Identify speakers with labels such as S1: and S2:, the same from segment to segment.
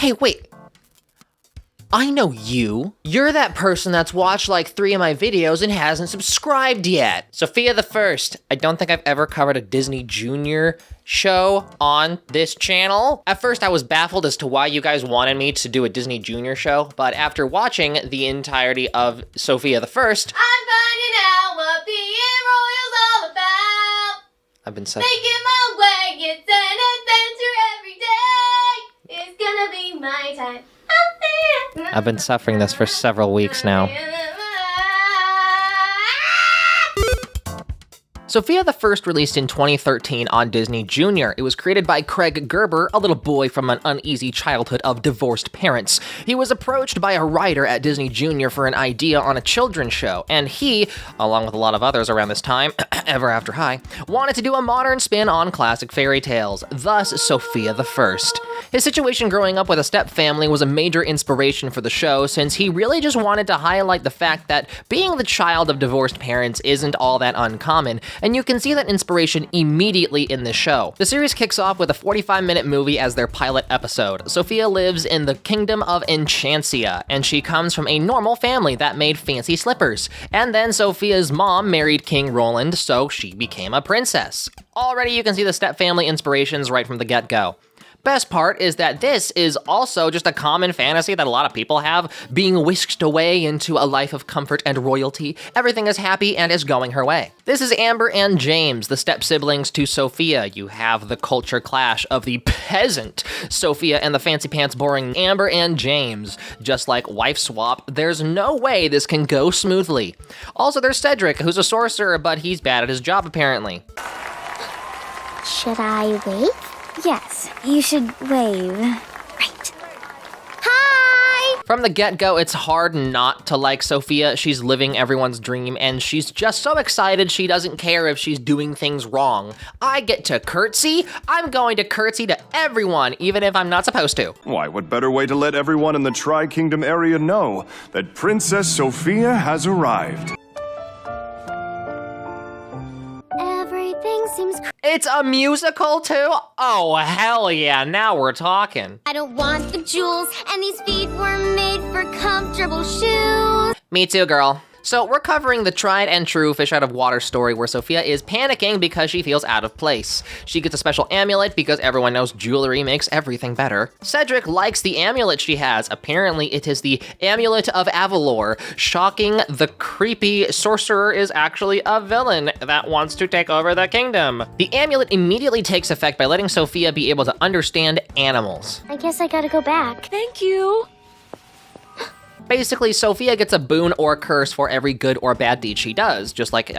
S1: Hey, wait. I know you. You're that person that's watched like 3 of my videos and hasn't subscribed yet. Sofia the First. I don't think I've ever covered a Disney Junior show on this channel. At first, I was baffled as to why you guys wanted me to do a Disney Junior show, but after watching the entirety of Sofia the First,
S2: I'm finding out what being royal's all about.
S1: I've been
S2: Making my way, it's an adventure every day. It's gonna be my time.
S1: I've been suffering this for several weeks now. Sofia the First released in 2013 on Disney Junior. It was created by Craig Gerber, a little boy from an uneasy childhood of divorced parents. He was approached by a writer at Disney Junior for an idea on a children's show, and he, along with a lot of others around this time, Ever After High, wanted to do a modern spin on classic fairy tales, thus Sofia the First. His situation growing up with a step-family was a major inspiration for the show, since he really just wanted to highlight the fact that being the child of divorced parents isn't all that uncommon, and you can see that inspiration immediately in this show. The series kicks off with a 45-minute movie as their pilot episode. Sofia lives in the kingdom of Enchantia, and she comes from a normal family that made fancy slippers. And then Sofia's mom married King Roland, so she became a princess. Already you can see the step-family inspirations right from the get-go. Best part is that this is also just a common fantasy that a lot of people have, being whisked away into a life of comfort and royalty. Everything is happy and is going her way. This is Amber and James, the step-siblings to Sofia. You have the culture clash of the peasant Sofia and the fancy-pants boring Amber and James. Just like wife swap, there's no way this can go smoothly. Also, there's Cedric, who's a sorcerer, but he's bad at his job apparently.
S3: Should I wave? Yes, you should wave. Right. Hi!
S1: From the get-go, it's hard not to like Sofia. She's living everyone's dream, and she's just so excited she doesn't care if she's doing things wrong. I get to curtsy? I'm going to curtsy to everyone, even if I'm not supposed to.
S4: Why, what better way to let everyone in the Tri-Kingdom area know that Princess Sofia has arrived?
S3: Everything seems
S1: It's a musical too? Oh, hell yeah, now we're talking.
S3: I don't want the jewels, and these feet were made for comfortable shoes.
S1: Me too, girl. So we're covering the tried and true fish out of water story where Sofia is panicking because she feels out of place. She gets a special amulet because everyone knows jewelry makes everything better. Cedric likes the amulet she has. Apparently it is the Amulet of Avalor. Shocking, the creepy sorcerer is actually a villain that wants to take over the kingdom. The amulet immediately takes effect by letting Sofia be able to understand animals.
S3: I guess I gotta go back.
S2: Thank you.
S1: Basically, Sofia gets a boon or curse for every good or bad deed she does, just like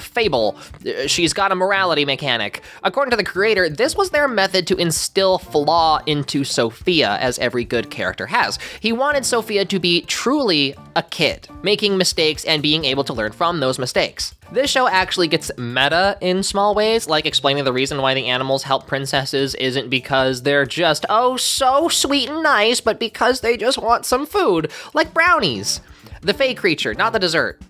S1: Fable. She's got a morality mechanic. According to the creator, this was their method to instill flaw into Sofia, as every good character has. He wanted Sofia to be truly a kid, making mistakes and being able to learn from those mistakes. This show actually gets meta in small ways, like explaining the reason why the animals help princesses isn't because they're just, oh, so sweet and nice, but because they just want some food, like brownies. The fey creature, not the dessert.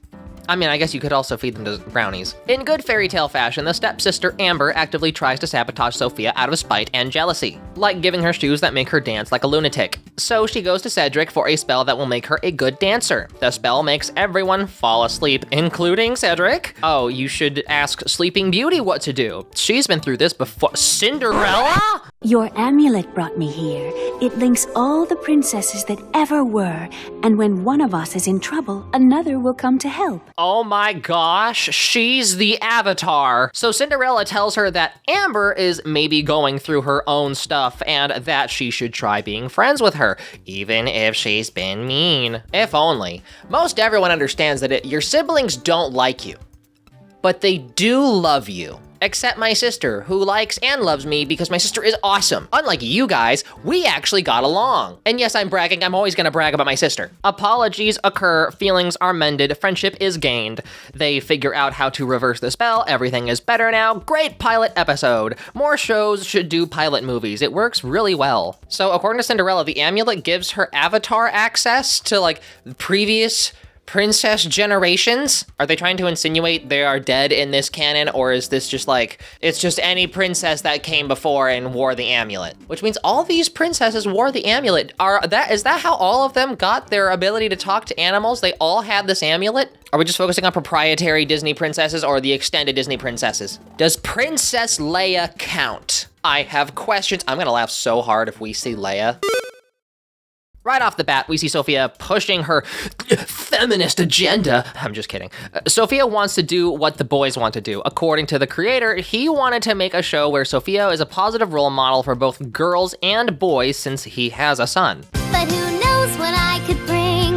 S1: I mean, I guess you could also feed them to brownies. In good fairy tale fashion, the stepsister Amber actively tries to sabotage Sofia out of spite and jealousy, like giving her shoes that make her dance like a lunatic. So she goes to Cedric for a spell that will make her a good dancer. The spell makes everyone fall asleep, including Cedric. Oh, you should ask Sleeping Beauty what to do. She's been through this before. Cinderella?
S5: Your amulet brought me here. It links all the princesses that ever were, and when one of us is in trouble, another will come to help.
S1: Oh my gosh, she's the Avatar. So Cinderella tells her that Amber is maybe going through her own stuff and that she should try being friends with her, even if she's been mean. If only. Most everyone understands that your siblings don't like you, but they do love you. Except my sister, who likes and loves me because my sister is awesome. Unlike you guys, we actually got along. And yes, I'm bragging, I'm always gonna brag about my sister. Apologies occur, feelings are mended, friendship is gained. They figure out how to reverse the spell, everything is better now. Great pilot episode. More shows should do pilot movies, it works really well. So according to Cinderella, the amulet gives her avatar access to like previous princess generations? Are they trying to insinuate they are dead in this canon, or is this just like, it's just any princess that came before and wore the amulet? Which means all these princesses wore the amulet. Is that how all of them got their ability to talk to animals? They all had this amulet? Are we just focusing on proprietary Disney princesses or the extended Disney princesses? Does Princess Leia count? I have questions. I'm gonna laugh so hard if we see Leia. Right off the bat, we see Sofia pushing her feminist agenda. I'm just kidding. Sofia wants to do what the boys want to do. According to the creator, he wanted to make a show where Sofia is a positive role model for both girls and boys since he has a son.
S3: But who knows what I could bring?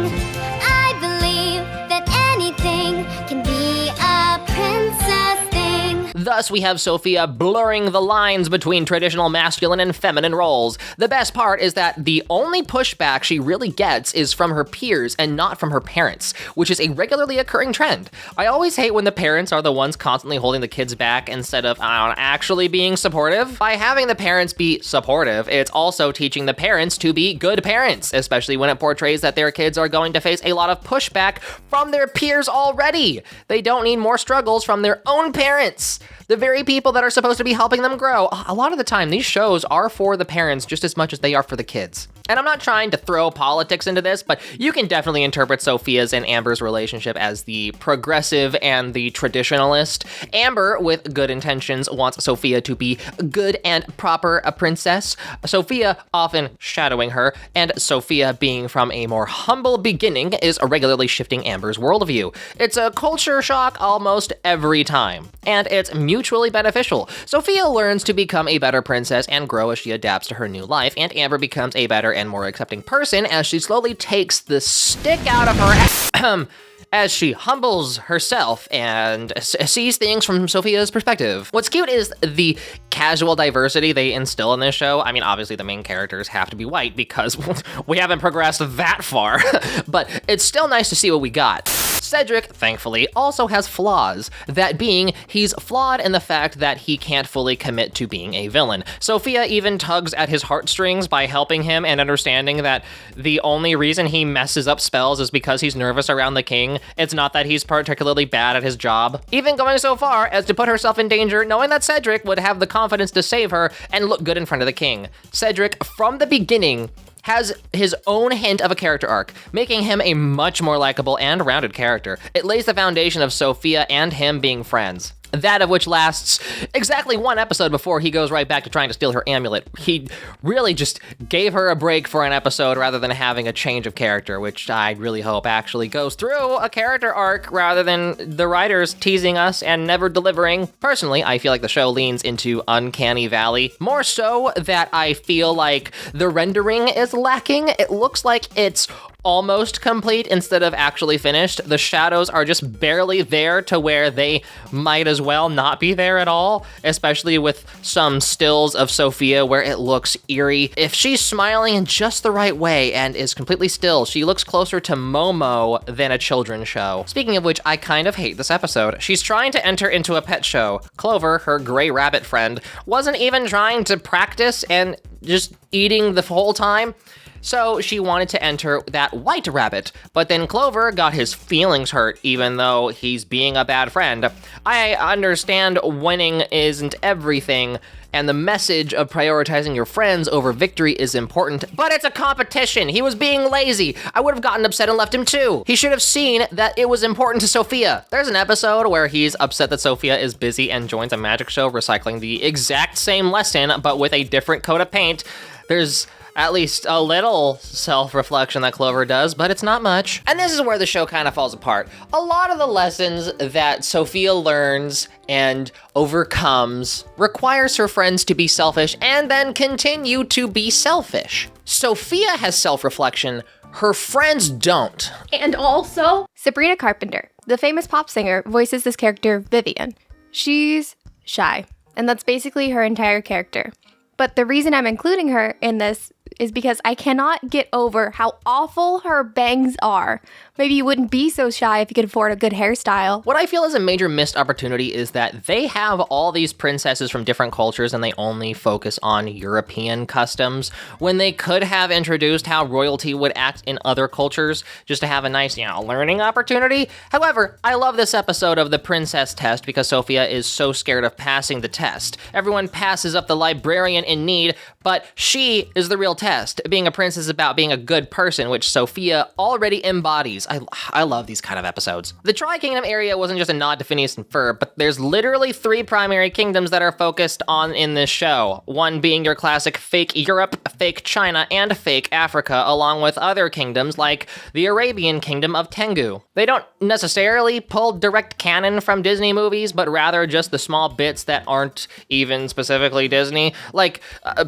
S3: I believe that anything can be a princess thing.
S1: Thus, we have Sofia blurring the lines between traditional masculine and feminine roles. The best part is that the only pushback she really gets is from her peers and not from her parents, which is a regularly occurring trend. I always hate when the parents are the ones constantly holding the kids back instead of actually being supportive. By having the parents be supportive, it's also teaching the parents to be good parents, especially when it portrays that their kids are going to face a lot of pushback from their peers already. They don't need more struggles from their own parents. The very people that are supposed to be helping them grow. A lot of the time, these shows are for the parents just as much as they are for the kids. And I'm not trying to throw politics into this, but you can definitely interpret Sofia's and Amber's relationship as the progressive and the traditionalist. Amber, with good intentions, wants Sofia to be good and proper a princess. Sofia often shadowing her, and Sofia being from a more humble beginning is regularly shifting Amber's worldview. It's a culture shock almost every time, and it's mutually beneficial. Sofia learns to become a better princess and grow as she adapts to her new life, and Amber becomes a better and more accepting person as she slowly takes the stick out of her as she humbles herself and sees things from Sofia's perspective. What's cute is the casual diversity they instill in this show. I mean, obviously the main characters have to be white because we haven't progressed that far, but it's still nice to see what we got. Cedric, thankfully, also has flaws. That being, he's flawed in the fact that he can't fully commit to being a villain. Sofia even tugs at his heartstrings by helping him and understanding that the only reason he messes up spells is because he's nervous around the king. It's not that he's particularly bad at his job. Even going so far as to put herself in danger, knowing that Cedric would have the confidence to save her and look good in front of the king. Cedric, from the beginning, has his own hint of a character arc, making him a much more likable and rounded character. It lays the foundation of Sofia and him being friends. That of which lasts exactly one episode before he goes right back to trying to steal her amulet. He really just gave her a break for an episode rather than having a change of character, which I really hope actually goes through a character arc rather than the writers teasing us and never delivering. Personally, I feel like the show leans into Uncanny Valley, more so that I feel like the rendering is lacking. It looks like it's almost complete instead of actually finished. The shadows are just barely there to where they might as well not be there at all, especially with some stills of Sofia where it looks eerie. If she's smiling in just the right way and is completely still, she looks closer to Momo than a children's show. Speaking of which, I kind of hate this episode. She's trying to enter into a pet show. Clover, her gray rabbit friend, wasn't even trying to practice and just eating the whole time. So she wanted to enter that white rabbit, but then Clover got his feelings hurt even though he's being a bad friend. I understand winning isn't everything, and the message of prioritizing your friends over victory is important, but it's a competition. He was being lazy. I would have gotten upset and left him too. He should have seen that it was important to Sofia. There's an episode where he's upset that Sofia is busy and joins a magic show recycling the exact same lesson, but with a different coat of paint. There's at least a little self-reflection that Clover does, but it's not much. And this is where the show kind of falls apart. A lot of the lessons that Sofia learns and overcomes requires her friends to be selfish and then continue to be selfish. Sofia has self-reflection, her friends don't.
S2: And also,
S6: Sabrina Carpenter, the famous pop singer, voices this character, Vivian. She's shy, and that's basically her entire character. But the reason I'm including her in this is because I cannot get over how awful her bangs are. Maybe you wouldn't be so shy if you could afford a good hairstyle.
S1: What I feel is a major missed opportunity is that they have all these princesses from different cultures and they only focus on European customs, when they could have introduced how royalty would act in other cultures just to have a nice, learning opportunity. However, I love this episode of the princess test because Sofia is so scared of passing the test. Everyone passes up the librarian in need, but she is the real test. Being a princess is about being a good person, which Sofia already embodies. I love these kind of episodes. The Tri-Kingdom area wasn't just a nod to Phineas and Ferb, but there's literally 3 primary kingdoms that are focused on in this show. One being your classic fake Europe, fake China, and fake Africa, along with other kingdoms like the Arabian kingdom of Tengu. They don't necessarily pull direct canon from Disney movies, but rather just the small bits that aren't even specifically Disney. Like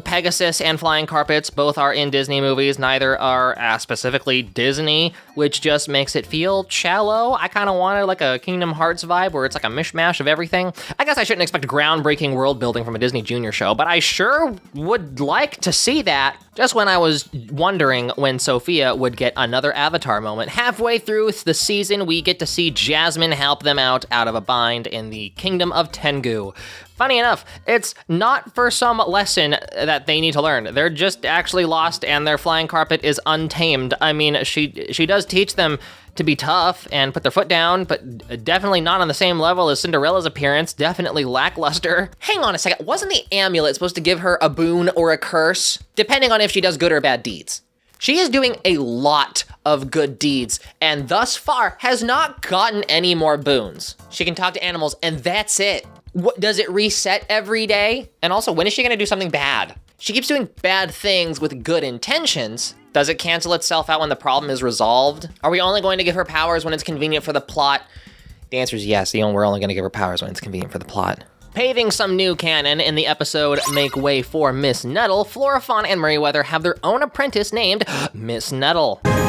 S1: Pegasus and Flying Carpets both are in Disney movies, neither are specifically Disney, which just makes it feel shallow. I kind of wanted like a Kingdom Hearts vibe where it's like a mishmash of everything. I guess I shouldn't expect groundbreaking world building from a Disney Junior show, but I sure would like to see that. Just when I was wondering when Sofia would get another Avatar moment, halfway through the season, we get to see Jasmine help them out of a bind in the Kingdom of Tengu. Funny enough, it's not for some lesson that they need to learn. They're just actually lost and their flying carpet is untamed. I mean, she does teach them to be tough and put their foot down, but definitely not on the same level as Cinderella's appearance, definitely lackluster. Hang on a second, wasn't the amulet supposed to give her a boon or a curse? Depending on if she does good or bad deeds. She is doing a lot of good deeds, and thus far has not gotten any more boons. She can talk to animals, and that's it. What, does it reset every day? And also, when is she gonna do something bad? She keeps doing bad things with good intentions. Does it cancel itself out when the problem is resolved? Are we only going to give her powers when it's convenient for the plot? The answer is yes, we're only gonna give her powers when it's convenient for the plot. Paving some new canon in the episode Make Way for Miss Nettle, Flora Fawn and Merryweather have their own apprentice named Miss Nettle.
S7: Wow!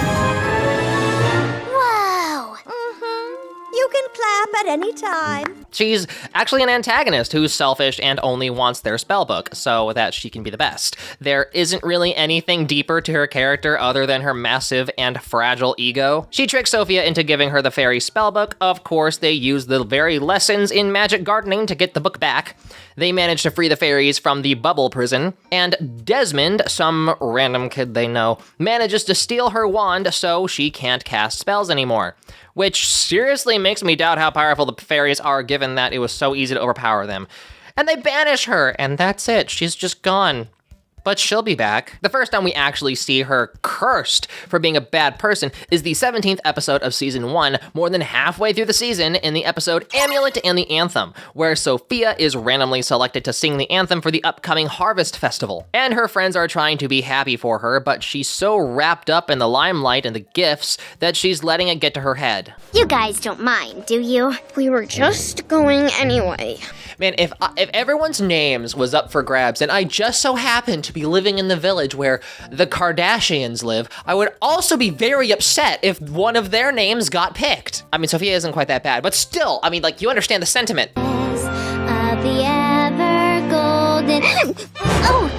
S7: You can clap at any time.
S1: She's actually an antagonist who's selfish and only wants their spellbook so that she can be the best. There isn't really anything deeper to her character other than her massive and fragile ego. She tricks Sofia into giving her the fairy spellbook. Of course, they use the very lessons in magic gardening to get the book back. They manage to free the fairies from the bubble prison, and Desmond, some random kid they know, manages to steal her wand so she can't cast spells anymore. Which seriously makes me doubt how powerful the fairies are given that it was so easy to overpower them. And they banish her, and that's it. She's just gone. But she'll be back. The first time we actually see her cursed for being a bad person is the 17th episode of season 1, more than halfway through the season in the episode Amulet and the Anthem, where Sofia is randomly selected to sing the anthem for the upcoming Harvest Festival. And her friends are trying to be happy for her, but she's so wrapped up in the limelight and the gifts that she's letting it get to her head.
S3: You guys don't mind, do you?
S2: We were just going anyway.
S1: Man, if everyone's names was up for grabs and I just so happened to be living in the village where the Kardashians live, I would also be very upset if one of their names got picked. I mean, Sofia isn't quite that bad, but still, I mean, you understand the sentiment.
S3: Of the ever golden.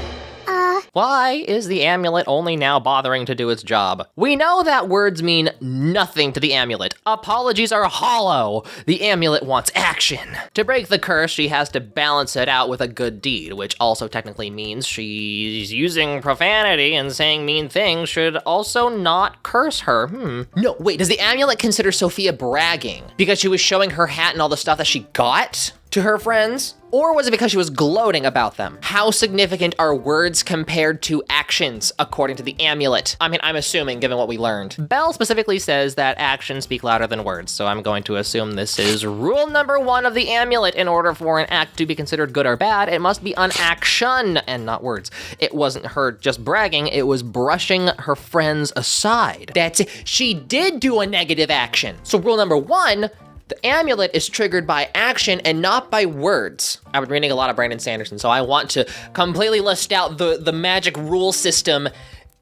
S1: Why is the amulet only now bothering to do its job? We know that words mean nothing to the amulet. Apologies are hollow. The amulet wants action. To break the curse, she has to balance it out with a good deed, which also technically means she's using profanity and saying mean things should also not curse her. No, wait, does the amulet consider Sofia bragging because she was showing her hat and all the stuff that she got to her friends? Or was it because she was gloating about them? How significant are words compared to actions, according to the amulet? I mean, I'm assuming, given what we learned. Belle specifically says that actions speak louder than words, so I'm going to assume this is rule number 1 of the amulet. In order for an act to be considered good or bad, it must be an action and not words. It wasn't her just bragging, it was brushing her friends aside. That's it. She did do a negative action. So rule number 1, the amulet is triggered by action and not by words. I've been reading a lot of Brandon Sanderson, so I want to completely list out the magic rule system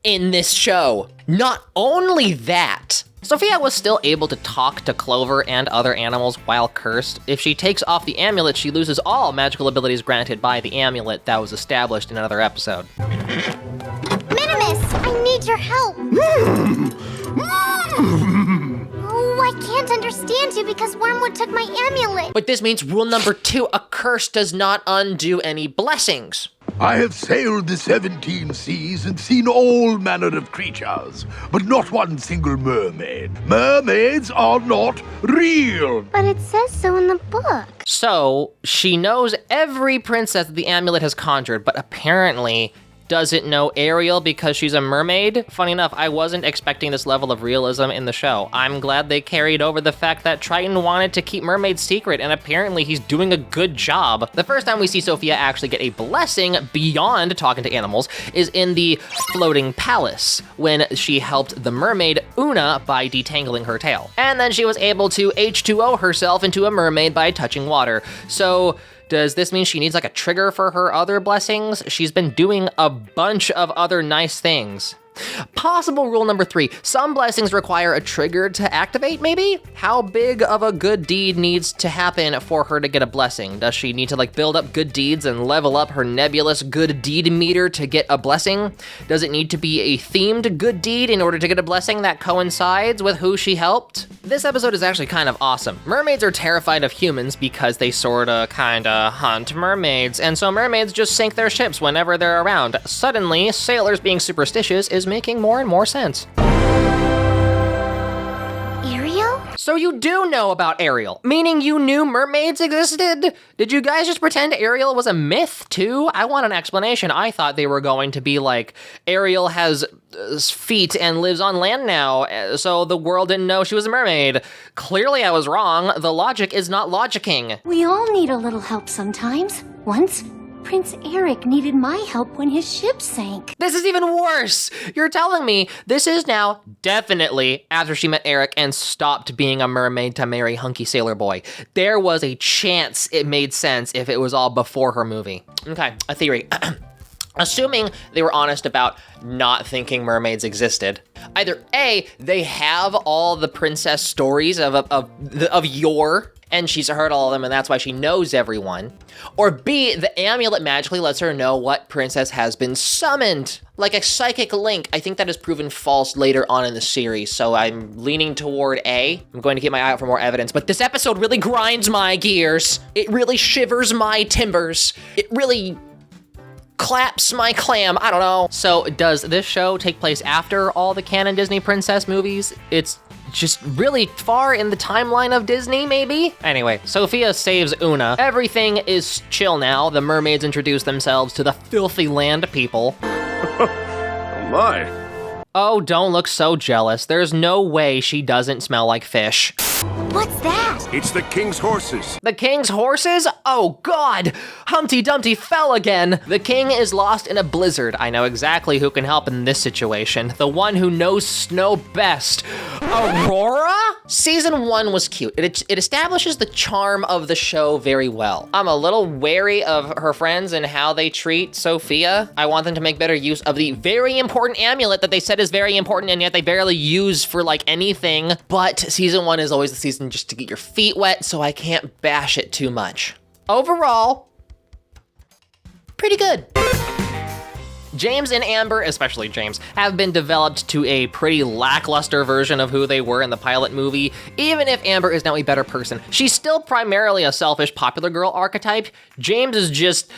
S1: in this show. Not only that, Sofia was still able to talk to Clover and other animals while cursed. If she takes off the amulet, she loses all magical abilities granted by the amulet that was established in another episode.
S3: Minimus! need your help. Oh, I can't understand you because Wormwood took my amulet.
S1: But this means rule number 2, a curse does not undo any blessings.
S8: I have sailed the 17 seas and seen all manner of creatures, but not one single mermaid. Mermaids are not real.
S3: But it says so in the book.
S1: So, she knows every princess that the amulet has conjured, but apparently doesn't know Ariel because she's a mermaid. Funny enough, I wasn't expecting this level of realism in the show. I'm glad they carried over the fact that Triton wanted to keep mermaids secret, and apparently he's doing a good job. The first time we see Sofia actually get a blessing beyond talking to animals is in the floating palace, when she helped the mermaid Una by detangling her tail. And then she was able to H2O herself into a mermaid by touching water. So, does this mean she needs like a trigger for her other blessings? She's been doing a bunch of other nice things. Possible rule number 3, some blessings require a trigger to activate, maybe? How big of a good deed needs to happen for her to get a blessing? Does she need to like build up good deeds and level up her nebulous good deed meter to get a blessing? Does it need to be a themed good deed in order to get a blessing that coincides with who she helped? This episode is actually kind of awesome. Mermaids are terrified of humans because they sorta kinda hunt mermaids, and so mermaids just sink their ships whenever they're around. Suddenly, sailors being superstitious is making more and more sense.
S3: Ariel?
S1: So you do know about Ariel, meaning you knew mermaids existed? Did you guys just pretend Ariel was a myth too? I want an explanation. I thought they were going to be like, Ariel has feet and lives on land now, so the world didn't know she was a mermaid. Clearly I was wrong. The logic is not logicking.
S5: We all need a little help sometimes. Once, Prince Eric needed my help when his ship sank.
S1: This is even worse. You're telling me this is now definitely after she met Eric and stopped being a mermaid to marry hunky sailor boy. There was a chance it made sense if it was all before her movie. Okay, a theory. Assuming they were honest about not thinking mermaids existed, either A, they have all the princess stories of yore, and she's heard all of them and that's why she knows everyone, or B, the amulet magically lets her know what princess has been summoned, like a psychic link. I think that is proven false later on in the series, so I'm leaning toward A. I'm going to keep my eye out for more evidence, but this episode really grinds my gears. It really shivers my timbers. It really claps my clam, I don't know. So does this show take place after all the canon Disney princess movies? It's just really far in the timeline of Disney, maybe? Anyway, Sofia saves Una. Everything is chill now. The mermaids introduce themselves to the filthy land people.
S4: Oh my.
S1: Oh, don't look so jealous. There's no way she doesn't smell like fish.
S3: What's that?
S4: It's the king's horses.
S1: The king's horses? Oh God! Humpty Dumpty fell again! The king is lost in a blizzard. I know exactly who can help in this situation. The one who knows snow best. Aurora? Season 1 was cute. It establishes the charm of the show very well. I'm a little wary of her friends and how they treat Sofia. I want them to make better use of the very important amulet that they said is very important and yet they barely use for like anything. But season 1 is always the season just to get your feet wet, so I can't bash it too much. Overall, pretty good. James and Amber, especially James, have been developed to a pretty lackluster version of who they were in the pilot movie. Even if Amber is now a better person, she's still primarily a selfish popular girl archetype. James is just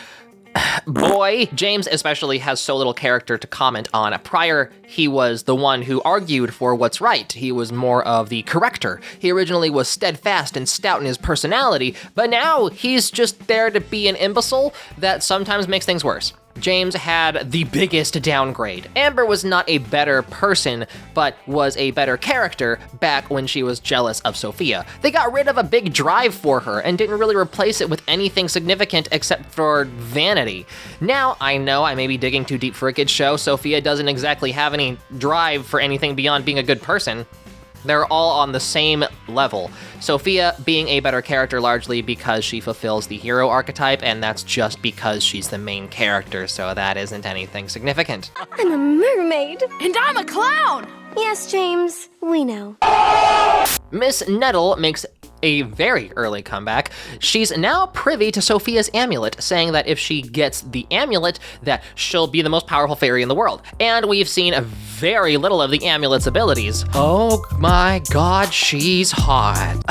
S1: boy. James especially has so little character to comment on. Prior, he was the one who argued for what's right. He was more of the corrector. He originally was steadfast and stout in his personality, but now he's just there to be an imbecile that sometimes makes things worse. James had the biggest downgrade. Amber was not a better person, but was a better character back when she was jealous of Sofia. They got rid of a big drive for her and didn't really replace it with anything significant except for vanity. Now, I know I may be digging too deep for a kid's show. Sofia doesn't exactly have any drive for anything beyond being a good person. They're all on the same level. Sofia being a better character largely because she fulfills the hero archetype, and that's just because she's the main character, so that isn't anything significant.
S3: I'm a mermaid.
S9: And I'm a clown!
S3: Yes, James, we know.
S1: Miss Nettle makes a very early comeback. She's now privy to Sofia's amulet, saying that if she gets the amulet, that she'll be the most powerful fairy in the world. And we've seen very little of the amulet's abilities. Oh my god, she's hot.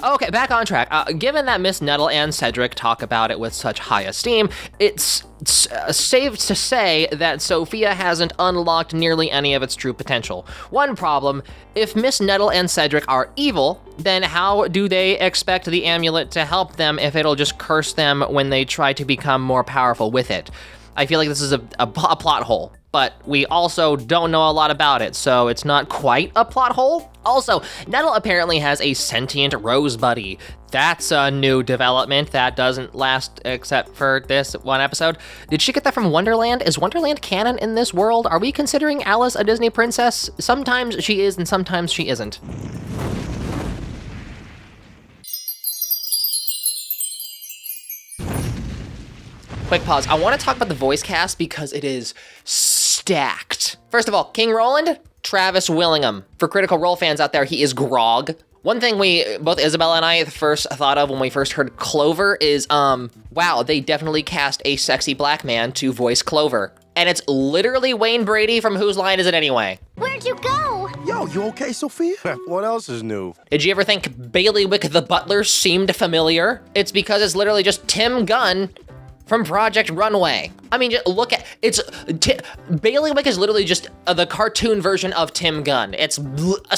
S1: Okay, back on track. Given that Miss Nettle and Cedric talk about it with such high esteem, it's safe to say that Sofia hasn't unlocked nearly any of its true potential. One problem, if Miss Nettle and Cedric are evil, then how do they expect the amulet to help them if it'll just curse them when they try to become more powerful with it? I feel like this is a plot hole, but we also don't know a lot about it, so it's not quite a plot hole. Also, Nettle apparently has a sentient rose buddy. That's a new development that doesn't last except for this one episode. Did she get that from Wonderland? Is Wonderland canon in this world? Are we considering Alice a Disney princess? Sometimes she is and sometimes she isn't. Quick pause. I want to talk about the voice cast because it is stacked. First of all, King Roland, Travis Willingham. For Critical Role fans out there, he is Grog. One thing both Isabella and I first thought of when we first heard Clover is, wow, they definitely cast a sexy black man to voice Clover. And it's literally Wayne Brady from Whose Line Is It Anyway?
S3: Where'd you go?
S9: Yo, you okay, Sophia? What else is new?
S1: Did you ever think Bailiwick the Butler seemed familiar? It's because it's literally just Tim Gunn from Project Runway. I mean, just look at, Bailiwick is literally just the cartoon version of Tim Gunn. It's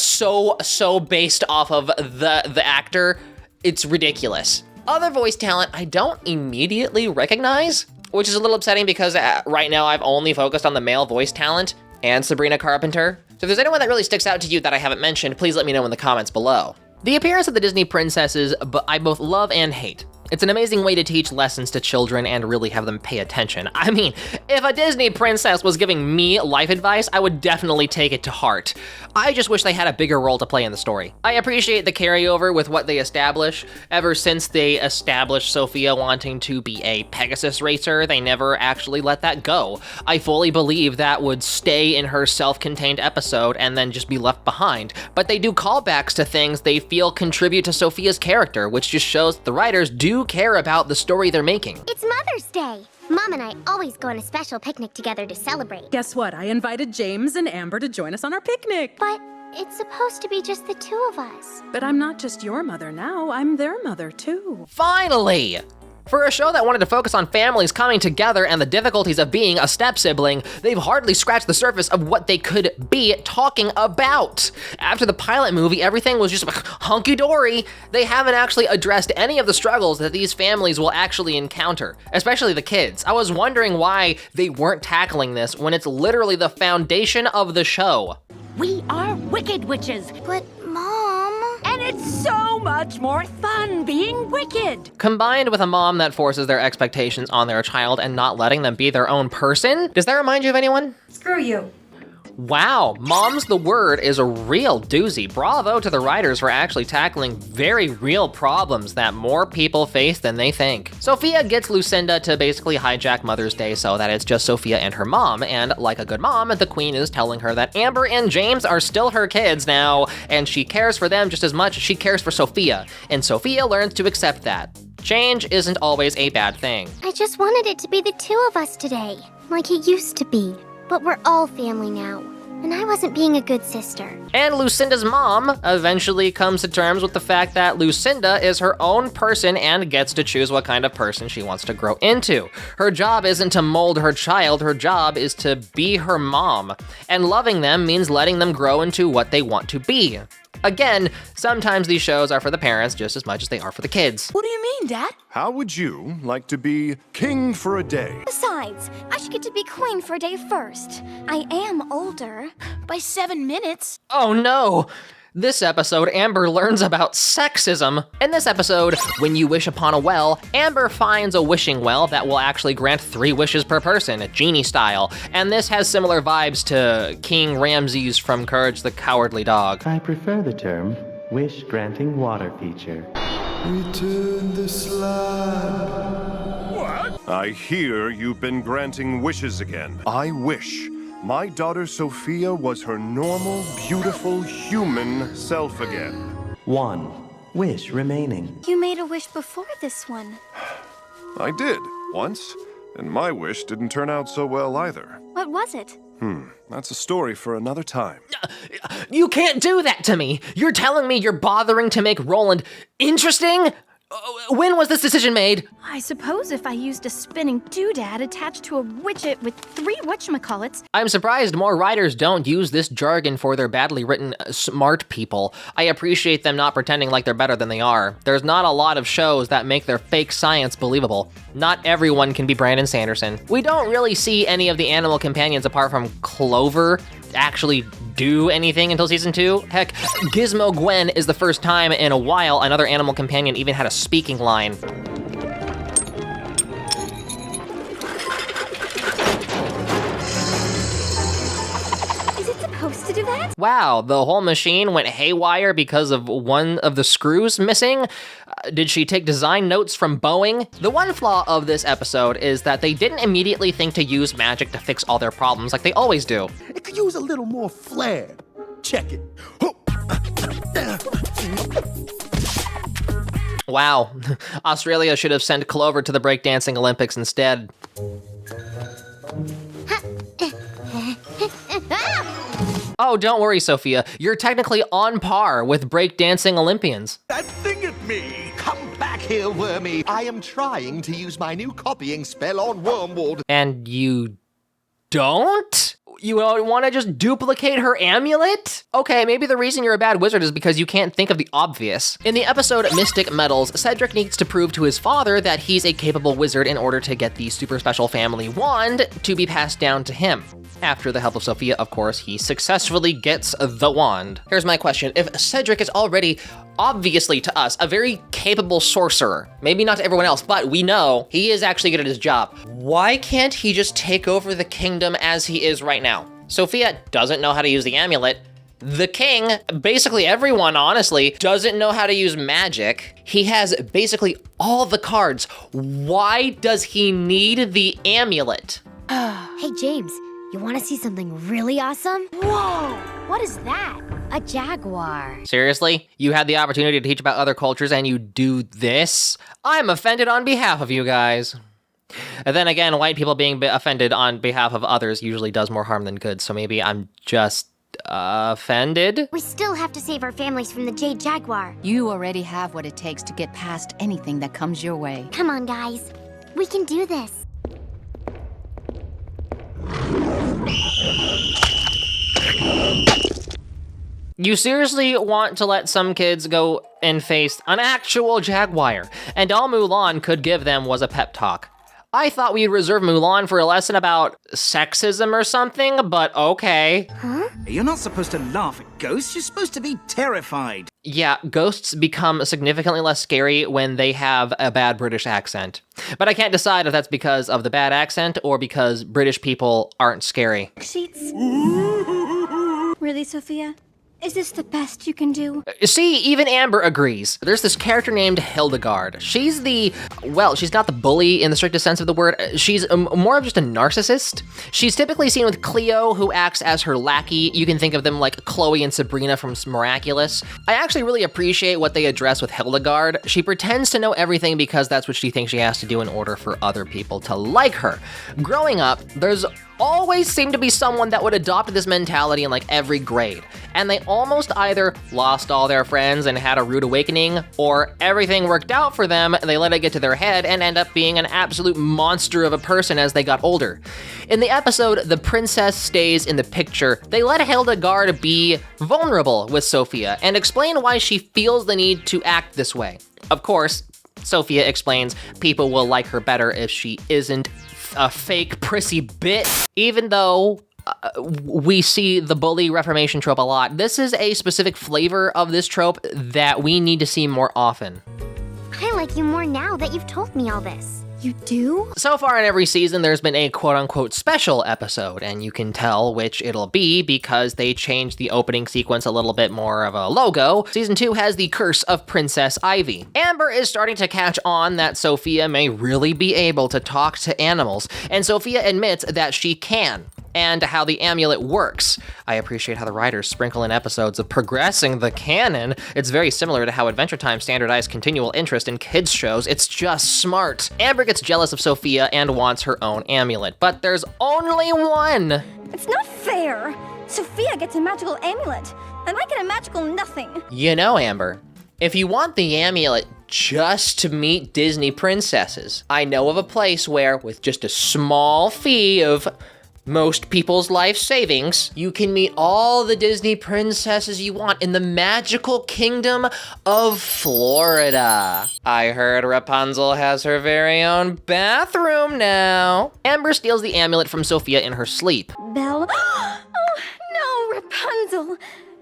S1: so based off of the actor, it's ridiculous. Other voice talent I don't immediately recognize, which is a little upsetting because right now I've only focused on the male voice talent and Sabrina Carpenter. So if there's anyone that really sticks out to you that I haven't mentioned, please let me know in the comments below. The appearance of the Disney princesses, I both love and hate. It's an amazing way to teach lessons to children and really have them pay attention. I mean, if a Disney princess was giving me life advice, I would definitely take it to heart. I just wish they had a bigger role to play in the story. I appreciate the carryover with what they establish. Ever since they established Sofia wanting to be a Pegasus racer, they never actually let that go. I fully believe that would stay in her self-contained episode and then just be left behind. But they do callbacks to things they feel contribute to Sofia's character, which just shows the writers do care about the story they're making.
S3: It's Mother's Day. Mom and I always go on a special picnic together to celebrate.
S10: Guess what? I invited James and Amber to join us on our picnic.
S3: But it's supposed to be just the two of us.
S10: But I'm not just your mother now, I'm their mother too.
S1: Finally! For a show that wanted to focus on families coming together and the difficulties of being a step-sibling, they've hardly scratched the surface of what they could be talking about. After the pilot movie, everything was just hunky-dory. They haven't actually addressed any of the struggles that these families will actually encounter, especially the kids. I was wondering why they weren't tackling this when it's literally the foundation of the show.
S11: We are wicked witches.
S3: But, Mom...
S11: And it's so much more fun being wicked.
S1: Combined with a mom that forces their expectations on their child and not letting them be their own person, does that remind you of anyone?
S11: Screw you.
S1: Wow, Mom's the Word is a real doozy. Bravo to the writers for actually tackling very real problems that more people face than they think. Sofia gets Lucinda to basically hijack Mother's Day so that it's just Sofia and her mom, and like a good mom, the queen is telling her that Amber and James are still her kids now, and she cares for them just as much as she cares for Sofia, and Sofia learns to accept that. Change isn't always a bad thing.
S3: I just wanted it to be the two of us today, like it used to be. But we're all family now, and I wasn't being a good sister.
S1: And Lucinda's mom eventually comes to terms with the fact that Lucinda is her own person and gets to choose what kind of person she wants to grow into. Her job isn't to mold her child, her job is to be her mom. And loving them means letting them grow into what they want to be. Again, sometimes these shows are for the parents just as much as they are for the kids.
S11: What do you mean, Dad?
S4: How would you like to be king for a day?
S12: Besides, I should get to be queen for a day first. I am older.
S11: By 7 minutes.
S1: Oh no! This episode, Amber learns about sexism. In this episode, when you wish upon a well, Amber finds a wishing well that will actually grant 3 wishes per person, genie style. And this has similar vibes to King Ramses from Courage the Cowardly Dog.
S13: I prefer the term wish granting water feature.
S14: Return the slab.
S4: What? I hear you've been granting wishes again. I wish my daughter Sofia was her normal, beautiful, human self again.
S13: 1 wish remaining.
S12: You made a wish before this one.
S4: I did, once, and my wish didn't turn out so well either.
S12: What was it?
S4: That's a story for another time.
S1: You can't do that to me! You're telling me you're bothering to make Roland interesting? When was this decision made?
S11: I suppose if I used a spinning doodad attached to a widget with 3 whatchamacallits.
S1: I'm surprised more writers don't use this jargon for their badly written, smart people. I appreciate them not pretending like they're better than they are. There's not a lot of shows that make their fake science believable. Not everyone can be Brandon Sanderson. We don't really see any of the animal companions apart from Clover actually do anything until season 2. Heck, Gizmo Gwen is the first time in a while another animal companion even had a speaking line.
S12: Is it supposed to do that?
S1: Wow, the whole machine went haywire because of one of the screws missing? Did she take design notes from Boeing? The one flaw of this episode is that they didn't immediately think to use magic to fix all their problems like they always do.
S9: It could use a little more flair. Check it.
S1: Wow, Australia should have sent Clover to the breakdancing Olympics instead. Oh, don't worry, Sophia. You're technically on par with breakdancing Olympians.
S15: That thing at me! Come back here, Wormy! I am trying to use my new copying spell on Wormwood.
S1: And you don't? You want to just duplicate her amulet? Okay, maybe the reason you're a bad wizard is because you can't think of the obvious. In the episode Mystic Metals, Cedric needs to prove to his father that he's a capable wizard in order to get the super special family wand to be passed down to him. After the help of Sophia, of course, he successfully gets the wand. Here's my question. If Cedric is already, obviously to us, a very capable sorcerer, maybe not to everyone else, but we know he is actually good at his job, why can't he just take over the kingdom as he is right now? Sophia doesn't know how to use the amulet. The king, basically everyone, honestly, doesn't know how to use magic. He has basically all the cards. Why does he need the amulet?
S3: Hey, James. You want to see something really awesome?
S12: Whoa! What is that?
S3: A jaguar.
S1: Seriously? You had the opportunity to teach about other cultures and you do this? I'm offended on behalf of you guys. And then again, white people being offended on behalf of others usually does more harm than good, so maybe I'm just offended?
S3: We still have to save our families from the Jade Jaguar.
S16: You already have what it takes to get past anything that comes your way.
S3: Come on, guys. We can do this.
S1: You seriously want to let some kids go and face an actual jaguar? And all Mulan could give them was a pep talk. I thought we'd reserve Mulan for a lesson about sexism or something, but okay.
S3: Huh?
S17: You're not supposed to laugh at ghosts, you're supposed to be terrified.
S1: Yeah, ghosts become significantly less scary when they have a bad British accent. But I can't decide if that's because of the bad accent or because British people aren't scary.
S12: Sheets. Really, Sophia? Is this the best you can do?
S1: See, even Amber agrees. There's this character named Hildegard. She's she's not the bully in the strictest sense of the word. She's more of just a narcissist. She's typically seen with Cleo, who acts as her lackey. You can think of them like Chloe and Sabrina from Miraculous. I actually really appreciate what they address with Hildegard. She pretends to know everything because that's what she thinks she has to do in order for other people to like her. Growing up, there's always seemed to be someone that would adopt this mentality in like every grade. And they almost either lost all their friends and had a rude awakening, or everything worked out for them, they let it get to their head and end up being an absolute monster of a person as they got older. In the episode, The Princess Stays in the Picture, they let Hildegard be vulnerable with Sophia and explain why she feels the need to act this way. Of course, Sophia explains people will like her better if she isn't a fake prissy bit. Even though we see the bully reformation trope a lot, this is a specific flavor of this trope that we need to see more often.
S3: I like you more now that you've told me all this. You do?
S1: So far in every season, there's been a quote-unquote special episode, and you can tell which it'll be because they changed the opening sequence a little bit more of a logo. Season 2 has the Curse of Princess Ivy. Amber is starting to catch on that Sophia may really be able to talk to animals, and Sophia admits that she can. and how the amulet works. I appreciate how the writers sprinkle in episodes of progressing the canon. It's very similar to how Adventure Time standardized continual interest in kids shows. It's just smart. Amber gets jealous of Sofia and wants her own amulet, but there's only one.
S12: It's not fair. Sofia gets a magical amulet, and I get a magical nothing.
S1: You know, Amber, if you want the amulet just to meet Disney princesses, I know of a place where, with just a small fee of most people's life savings, you can meet all the Disney princesses you want in the magical kingdom of Florida. I heard Rapunzel has her very own bathroom now. Amber steals the amulet from Sofia in her sleep.
S12: Belle. Oh, no, Rapunzel.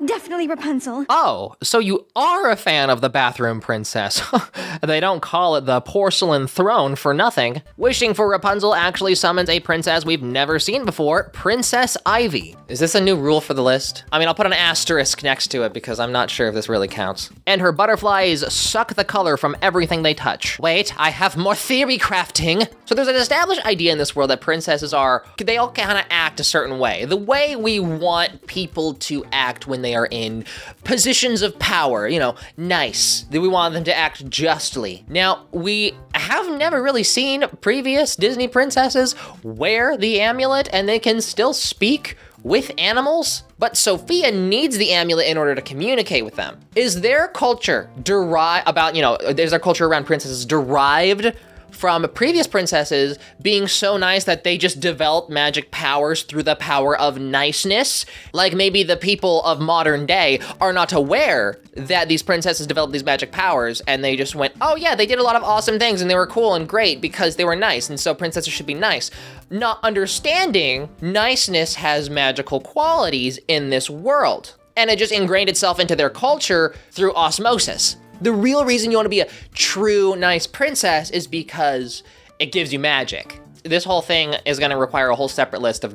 S12: Definitely Rapunzel.
S1: Oh, so you are a fan of the bathroom princess. They don't call it the porcelain throne for nothing. Wishing for Rapunzel actually summons a princess we've never seen before, Princess Ivy. Is this a new rule for the list? I mean, I'll put an asterisk next to it because I'm not sure if this really counts. And her butterflies suck the color from everything they touch. Wait, I have more theory crafting. So there's an established idea in this world that princesses they all kind of act a certain way. The way we want people to act when they are in positions of power, you know, nice. We want them to act justly. Now, we have never really seen previous Disney princesses wear the amulet and they can still speak with animals, but Sofia needs the amulet in order to communicate with them. Is their culture is their culture around princesses derived from previous princesses being so nice that they just developed magic powers through the power of niceness? Like maybe the people of modern day are not aware that these princesses developed these magic powers and they just went, oh yeah, they did a lot of awesome things and they were cool and great because they were nice, and so princesses should be nice. Not understanding niceness has magical qualities in this world. And it just ingrained itself into their culture through osmosis. The real reason you want to be a true nice princess is because it gives you magic. This whole thing is going to require a whole separate list of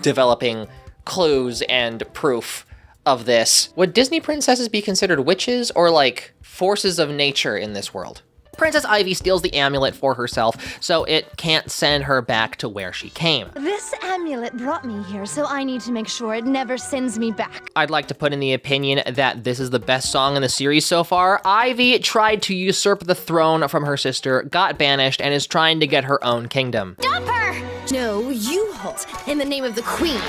S1: developing clues and proof of this. Would Disney princesses be considered witches or like forces of nature in this world? Princess Ivy steals the amulet for herself, so it can't send her back to where she came.
S11: This amulet brought me here, so I need to make sure it never sends me back.
S1: I'd like to put in the opinion that this is the best song in the series so far. Ivy tried to usurp the throne from her sister, got banished, and is trying to get her own kingdom.
S11: Stop her! No, you halt, in the name of the queen.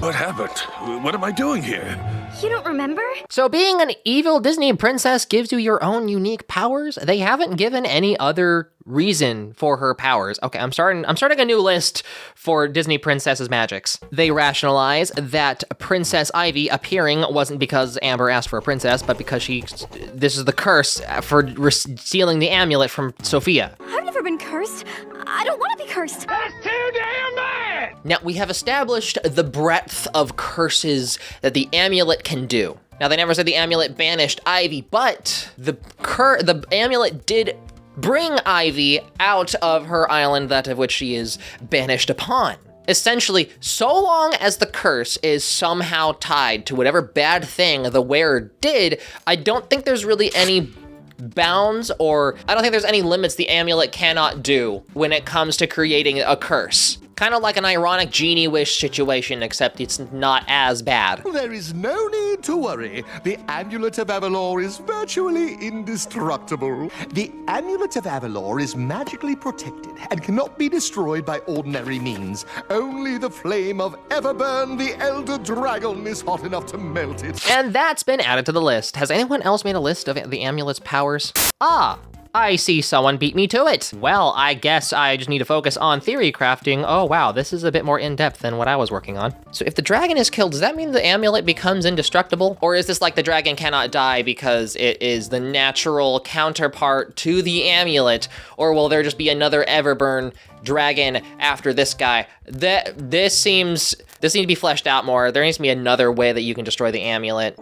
S8: What happened? What am I doing here?
S12: You don't remember?
S1: So being an evil Disney princess gives you your own unique powers? They haven't given any other reason for her powers. Okay, I'm starting a new list for Disney princesses' magics. They rationalize that Princess Ivy appearing wasn't because Amber asked for a princess, but because this is the curse for stealing the amulet from Sofia.
S12: I've never been cursed. I don't want to be cursed.
S8: That's too damn bad!
S1: Now, we have established the breadth of curses that the amulet can do. Now, they never said the amulet banished Ivy, but the amulet did bring Ivy out of her island, that of which she is banished upon. Essentially, so long as the curse is somehow tied to whatever bad thing the wearer did, I don't think there's really any bounds, or I don't think there's any limits the amulet cannot do when it comes to creating a curse. Kind of like an ironic genie wish situation, except it's not as bad.
S15: There is no need to worry. The Amulet of Avalor is virtually indestructible. The Amulet of Avalor is magically protected and cannot be destroyed by ordinary means. Only the flame of Everburn, the Elder Dragon, is hot enough to melt it.
S1: And that's been added to the list. Has anyone else made a list of the amulet's powers? I see someone beat me to it. Well, I guess I just need to focus on theory crafting. Oh wow, this is a bit more in-depth than what I was working on. So if the dragon is killed, does that mean the amulet becomes indestructible? Or is this like the dragon cannot die because it is the natural counterpart to the amulet? Or will there just be another Everburn dragon after this guy? This needs to be fleshed out more. There needs to be another way that you can destroy the amulet.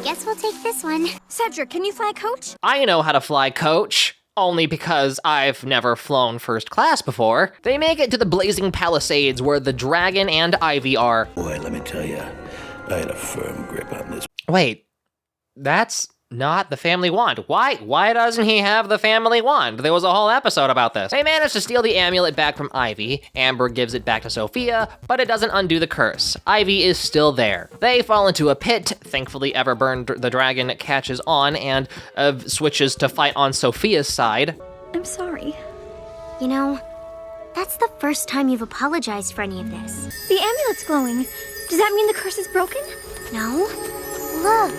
S3: Guess we'll take this one.
S12: Cedric, can you fly coach?
S1: I know how to fly coach, only because I've never flown first class before. They make it to the Blazing Palisades where the dragon and Ivy are.
S9: Boy, let me tell you, I had a firm grip on this.
S1: Wait, that's not the family wand. Why doesn't he have the family wand? There was a whole episode about this. They managed to steal the amulet back from Ivy. Amber gives it back to Sofia, but it doesn't undo the curse. Ivy is still there. They fall into a pit. Thankfully, Everburn the dragon catches on and switches to fight on Sofia's side.
S12: I'm sorry.
S3: You know, that's the first time you've apologized for any of this.
S12: The amulet's glowing. Does that mean the curse is broken?
S3: No. Look.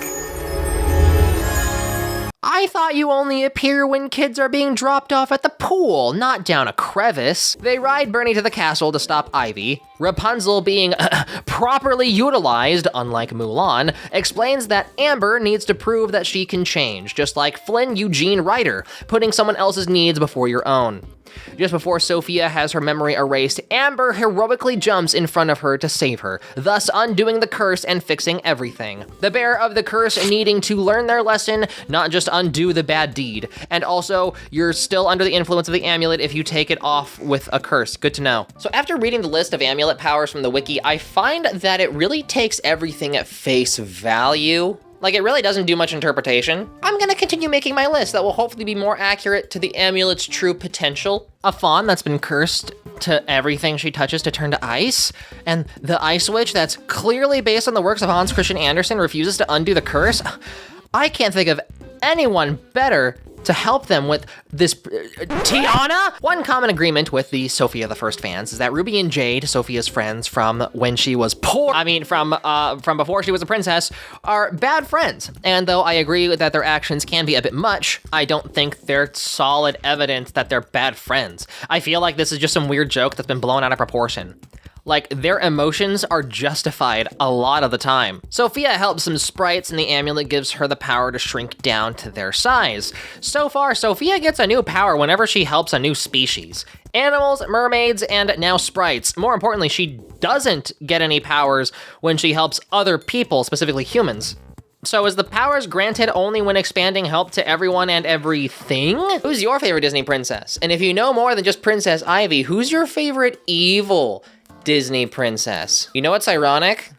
S1: I thought you only appear when kids are being dropped off at the pool, not down a crevice. They ride Bernie to the castle to stop Ivy. Rapunzel, being properly utilized, unlike Mulan, explains that Amber needs to prove that she can change, just like Flynn Eugene Ryder, putting someone else's needs before your own. Just before Sofia has her memory erased, Amber heroically jumps in front of her to save her, thus undoing the curse and fixing everything. The bearer of the curse needing to learn their lesson, not just undo the bad deed. And also, you're still under the influence of the amulet if you take it off with a curse. Good to know. So after reading the list of amulet powers from the wiki, I find that it really takes everything at face value. Like, it really doesn't do much interpretation. I'm gonna continue making my list that will hopefully be more accurate to the amulet's true potential. A fawn that's been cursed to everything she touches to turn to ice, and the ice witch that's clearly based on the works of Hans Christian Andersen refuses to undo the curse. I can't think of anyone better to help them with this. Tiana? One common agreement with the Sofia the First fans is that Ruby and Jade, Sofia's friends from when she was poor, from before she was a princess, are bad friends. And though I agree that their actions can be a bit much, I don't think they're solid evidence that they're bad friends. I feel like this is just some weird joke that's been blown out of proportion. Like, their emotions are justified a lot of the time. Sofia helps some sprites and the amulet gives her the power to shrink down to their size. So far, Sofia gets a new power whenever she helps a new species. Animals, mermaids, and now sprites. More importantly, she doesn't get any powers when she helps other people, specifically humans. So is the powers granted only when expanding help to everyone and everything? Who's your favorite Disney princess? And if you know more than just Princess Ivy, who's your favorite evil Disney princess? You know what's ironic?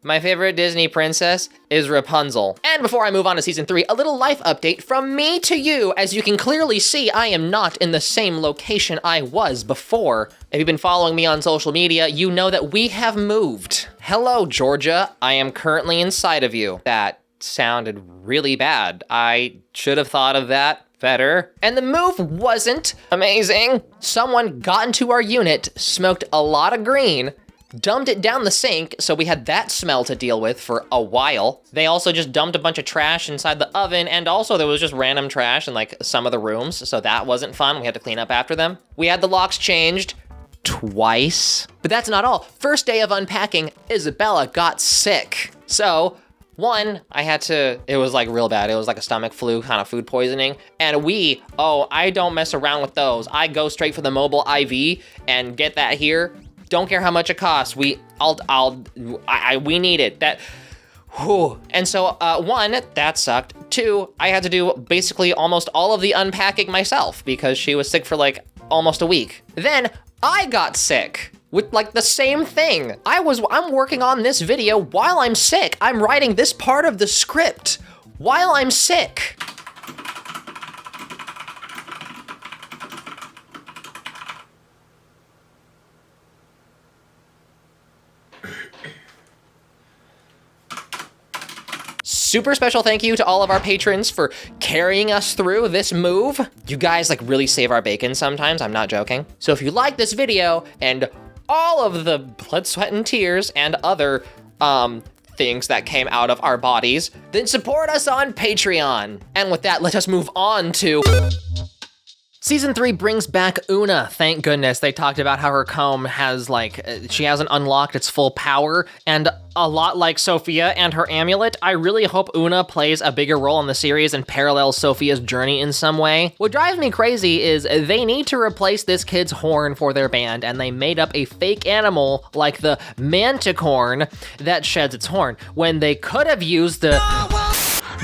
S1: My favorite Disney princess is Rapunzel. And before I move on to season 3, a little life update from me to you. As you can clearly see, I am not in the same location I was before. If you've been following me on social media, you know that we have moved. Hello, Georgia. I am currently inside of you. That sounded really bad. I should have thought of that better. And the move wasn't amazing. Someone got into our unit, smoked a lot of green, dumped it down the sink, so we had that smell to deal with for a while. They also just dumped a bunch of trash inside the oven, and also there was just random trash in like some of the rooms, so that wasn't fun. We had to clean up after them. We had the locks changed twice. But that's not all. First day of unpacking, Isabella got sick. So, one, it was like real bad. It was like a stomach flu, kind of food poisoning. And I don't mess around with those. I go straight for the mobile IV and get that here. Don't care how much it costs. We need it. And so, one, that sucked. Two, I had to do basically almost all of the unpacking myself because she was sick for like almost a week. Then I got sick with like the same thing. I'm working on this video while I'm sick. I'm writing this part of the script while I'm sick. Super special thank you to all of our patrons for carrying us through this move. You guys like really save our bacon sometimes, I'm not joking. So if you like this video and all of the blood, sweat, and tears and other things that came out of our bodies, then support us on Patreon. And with that, let us move on to Season 3 brings back Una, thank goodness. They talked about how her comb has she hasn't unlocked its full power, and a lot like Sofia and her amulet, I really hope Una plays a bigger role in the series and parallels Sofia's journey in some way. What drives me crazy is they need to replace this kid's horn for their band, and they made up a fake animal like the manticorn that sheds its horn, when they could have used the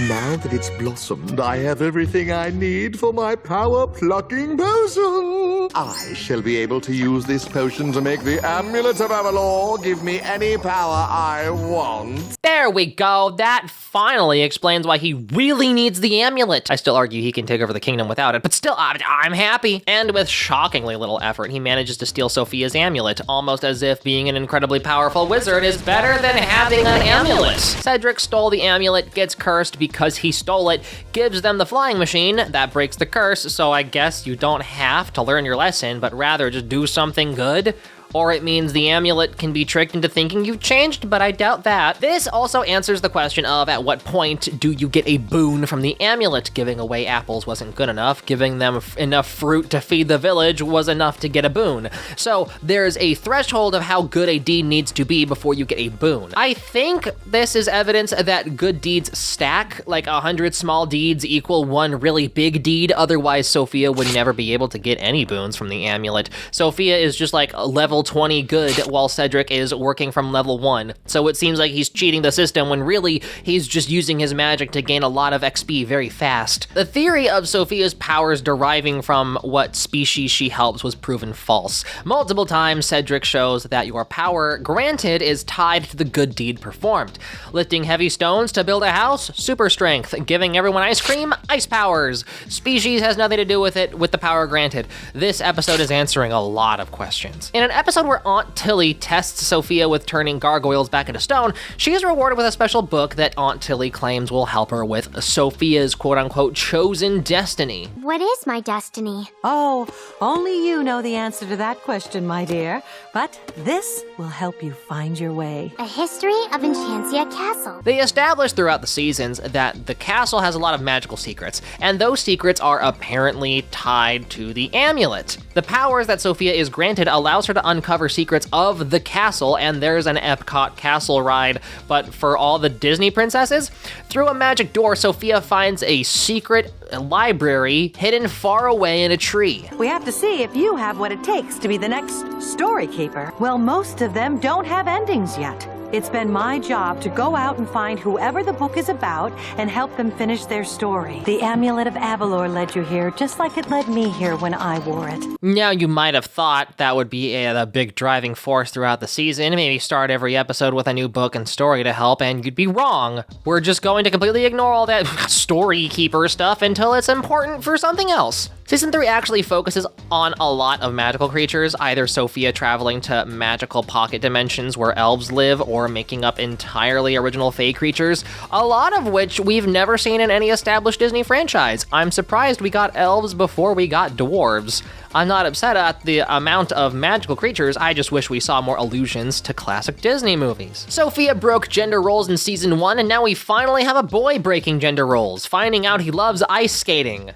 S15: Now that it's blossomed, I have everything I need for my power-plucking potion. I shall be able to use this potion to make the Amulet of Avalor give me any power I want.
S1: There we go. That finally explains why he really needs the amulet. I still argue he can take over the kingdom without it, but still, I'm happy. And with shockingly little effort, he manages to steal Sofia's amulet, almost as if being an incredibly powerful wizard is better than having an amulet. Cedric stole the amulet, gets cursed because he stole it, gives them the flying machine, that breaks the curse, so I guess you don't have to learn your lesson, but rather just do something good. Or it means the amulet can be tricked into thinking you've changed, but I doubt that. This also answers the question of at what point do you get a boon from the amulet? Giving away apples wasn't good enough. Giving them enough fruit to feed the village was enough to get a boon. So there's a threshold of how good a deed needs to be before you get a boon. I think this is evidence that good deeds stack, like 100 small deeds equal one really big deed. Otherwise, Sophia would never be able to get any boons from the amulet. Sophia is just like level 20 good, while Cedric is working from level 1. So it seems like he's cheating the system when really he's just using his magic to gain a lot of XP very fast. The theory of Sophia's powers deriving from what species she helps was proven false. Multiple times, Cedric shows that your power granted is tied to the good deed performed. Lifting heavy stones to build a house, super strength. Giving everyone ice cream, ice powers. Species has nothing to do with it, with the power granted. This episode is answering a lot of questions. In an episode where Aunt Tilly tests Sophia with turning gargoyles back into stone, she is rewarded with a special book that Aunt Tilly claims will help her with Sophia's quote-unquote chosen destiny.
S3: What is my destiny?
S18: Oh, only you know the answer to that question, my dear. But this will help you find your way.
S3: A history of Enchantia Castle.
S1: They established throughout the seasons that the castle has a lot of magical secrets, and those secrets are apparently tied to the amulet. The powers that Sophia is granted allows her to uncover secrets of the castle, and there's an Epcot castle ride, but for all the Disney princesses, through a magic door, Sophia finds a secret library hidden far away in a tree.
S18: We have to see if you have what it takes to be the next story keeper. Well, most of them don't have endings yet. It's been my job to go out and find whoever the book is about and help them finish their story. The Amulet of Avalor led you here, just like it led me here when I wore it.
S1: Now, you might have thought that would be a big driving force throughout the season, maybe start every episode with a new book and story to help, and you'd be wrong. We're just going to completely ignore all that story keeper stuff until it's important for something else. Season 3 actually focuses on a lot of magical creatures, either Sophia traveling to magical pocket dimensions where elves live, or making up entirely original fae creatures, a lot of which we've never seen in any established Disney franchise. I'm surprised we got elves before we got dwarves. I'm not upset at the amount of magical creatures, I just wish we saw more allusions to classic Disney movies. Sophia broke gender roles in Season 1, and now we finally have a boy breaking gender roles, finding out he loves ice skating.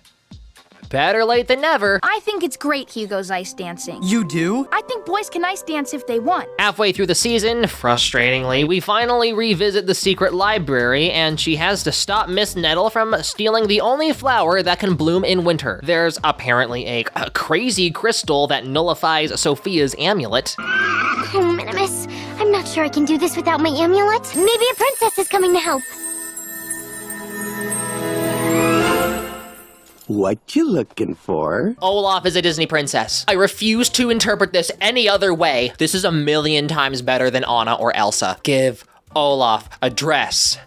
S1: Better late than never.
S11: I think it's great he goes ice dancing.
S19: You do?
S11: I think boys can ice dance if they want.
S1: Halfway through the season, frustratingly, we finally revisit the secret library, and she has to stop Miss Nettle from stealing the only flower that can bloom in winter. There's apparently a crazy crystal that nullifies Sophia's amulet.
S3: Oh, Minimus, I'm not sure I can do this without my amulet. Maybe a princess is coming to help.
S19: What you looking for?
S1: Olaf is a Disney princess. I refuse to interpret this any other way. This is a million times better than Anna or Elsa. Give Olaf a dress.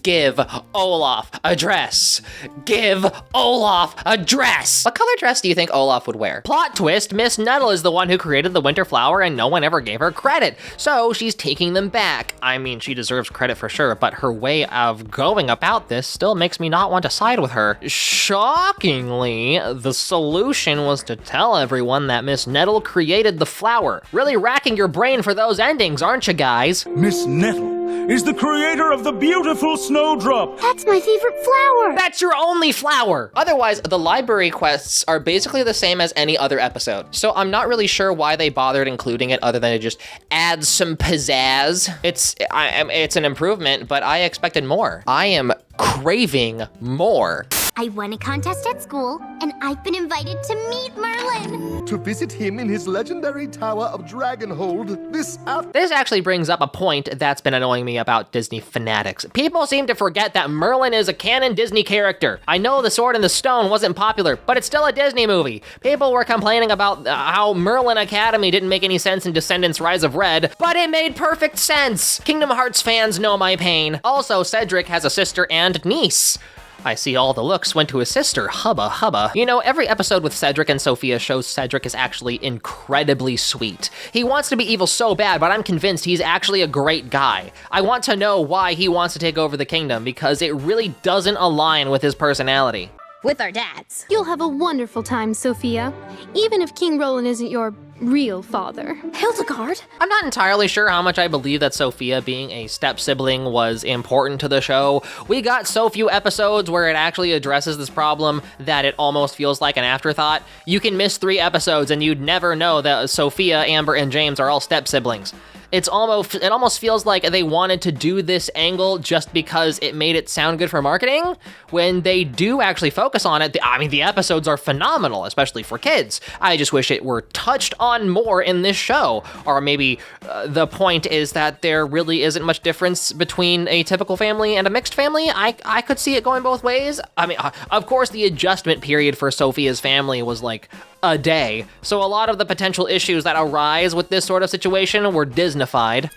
S1: Give Olaf a dress. Give Olaf a dress. What color dress do you think Olaf would wear? Plot twist, Miss Nettle is the one who created the winter flower and no one ever gave her credit. So she's taking them back. I mean, she deserves credit for sure, but her way of going about this still makes me not want to side with her. Shockingly, the solution was to tell everyone that Miss Nettle created the flower. Really racking your brain for those endings, aren't you guys?
S20: Miss Nettle is the creator of the beautiful snowdrop.
S3: That's my favorite flower.
S1: That's your only flower. Otherwise, the library quests are basically the same as any other episode. So I'm not really sure why they bothered including it other than to just add some pizzazz. It's an improvement, but I expected more. I am craving more.
S3: I won a contest at school, and I've been invited to meet Merlin.
S15: To visit him in his legendary tower of Dragonhold this afternoon.
S1: This actually brings up a point that's been annoying me about Disney fanatics. People seem to forget that Merlin is a canon Disney character. I know The Sword in the Stone wasn't popular, but it's still a Disney movie. People were complaining about how Merlin Academy didn't make any sense in Descendants Rise of Red, but it made perfect sense. Kingdom Hearts fans know my pain. Also, Cedric has a sister and niece. I see all the looks went to his sister, hubba hubba. You know, every episode with Cedric and Sofia shows Cedric is actually incredibly sweet. He wants to be evil so bad, but I'm convinced he's actually a great guy. I want to know why he wants to take over the kingdom, because it really doesn't align with his personality.
S2: With our dads.
S6: You'll have a wonderful time, Sophia. Even if King Roland isn't your real father.
S2: Hildegard?
S1: I'm not entirely sure how much I believe that Sofia being a step-sibling was important to the show. We got so few episodes where it actually addresses this problem that it almost feels like an afterthought. You can miss 3 episodes and you'd never know that Sofia, Amber, and James are all step-siblings. It almost feels like they wanted to do this angle just because it made it sound good for marketing. When they do actually focus on it, the episodes are phenomenal, especially for kids. I just wish it were touched on more in this show. Or maybe the point is that there really isn't much difference between a typical family and a mixed family. I could see it going both ways. I mean, of course, the adjustment period for Sophia's family was like a day, so a lot of the potential issues that arise with this sort of situation were Disneyfied.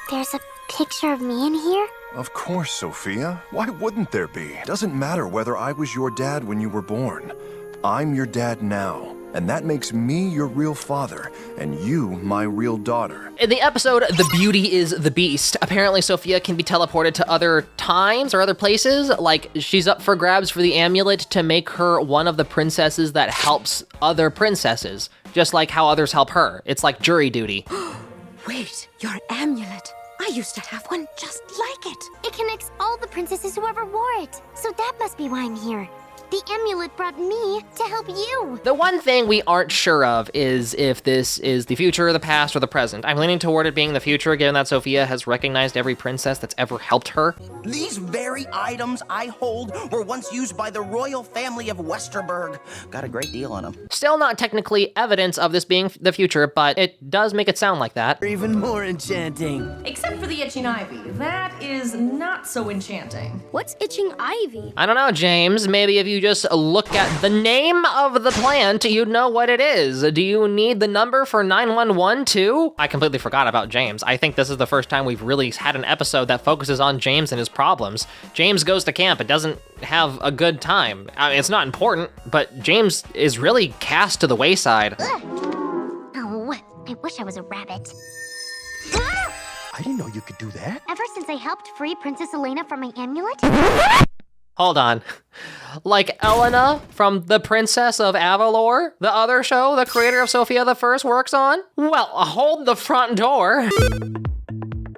S3: There's a picture of me in here?
S4: Of course, Sophia. Why wouldn't there be? Doesn't matter whether I was your dad when you were born. I'm your dad now, and that makes me your real father, and you my real daughter.
S1: In the episode, The Beauty is the Beast, apparently Sophia can be teleported to other times or other places, like she's up for grabs for the amulet to make her one of the princesses that helps other princesses, just like how others help her. It's like jury duty.
S11: Wait, your amulet. I used to have one just like it.
S3: It connects all the princesses who ever wore it, so that must be why I'm here. The amulet brought me to help you.
S1: The one thing we aren't sure of is if this is the future, the past, or the present. I'm leaning toward it being the future, given that Sophia has recognized every princess that's ever helped her.
S17: These very items I hold were once used by the royal family of Westerberg. Got a great deal on them.
S1: Still not technically evidence of this being the future, but it does make it sound like that.
S10: Even more enchanting.
S21: Except for the itching ivy. That is not so enchanting.
S6: What's itching ivy?
S1: I don't know, James. Maybe if you just look at the name of the plant, you'd know what it is. Do you need the number for 911 too? I completely forgot about James. I think this is the first time we've really had an episode that focuses on James and his problems. James goes to camp and doesn't have a good time. I mean, it's not important, but James is really cast to the wayside.
S3: Ugh. Oh, I wish I was a rabbit.
S15: I didn't know you could do that.
S3: Ever since I helped free Princess Elena from my amulet?
S1: Hold on. Like Elena from The Princess of Avalor, the other show the creator of Sofia the First works on? Well, hold the front door.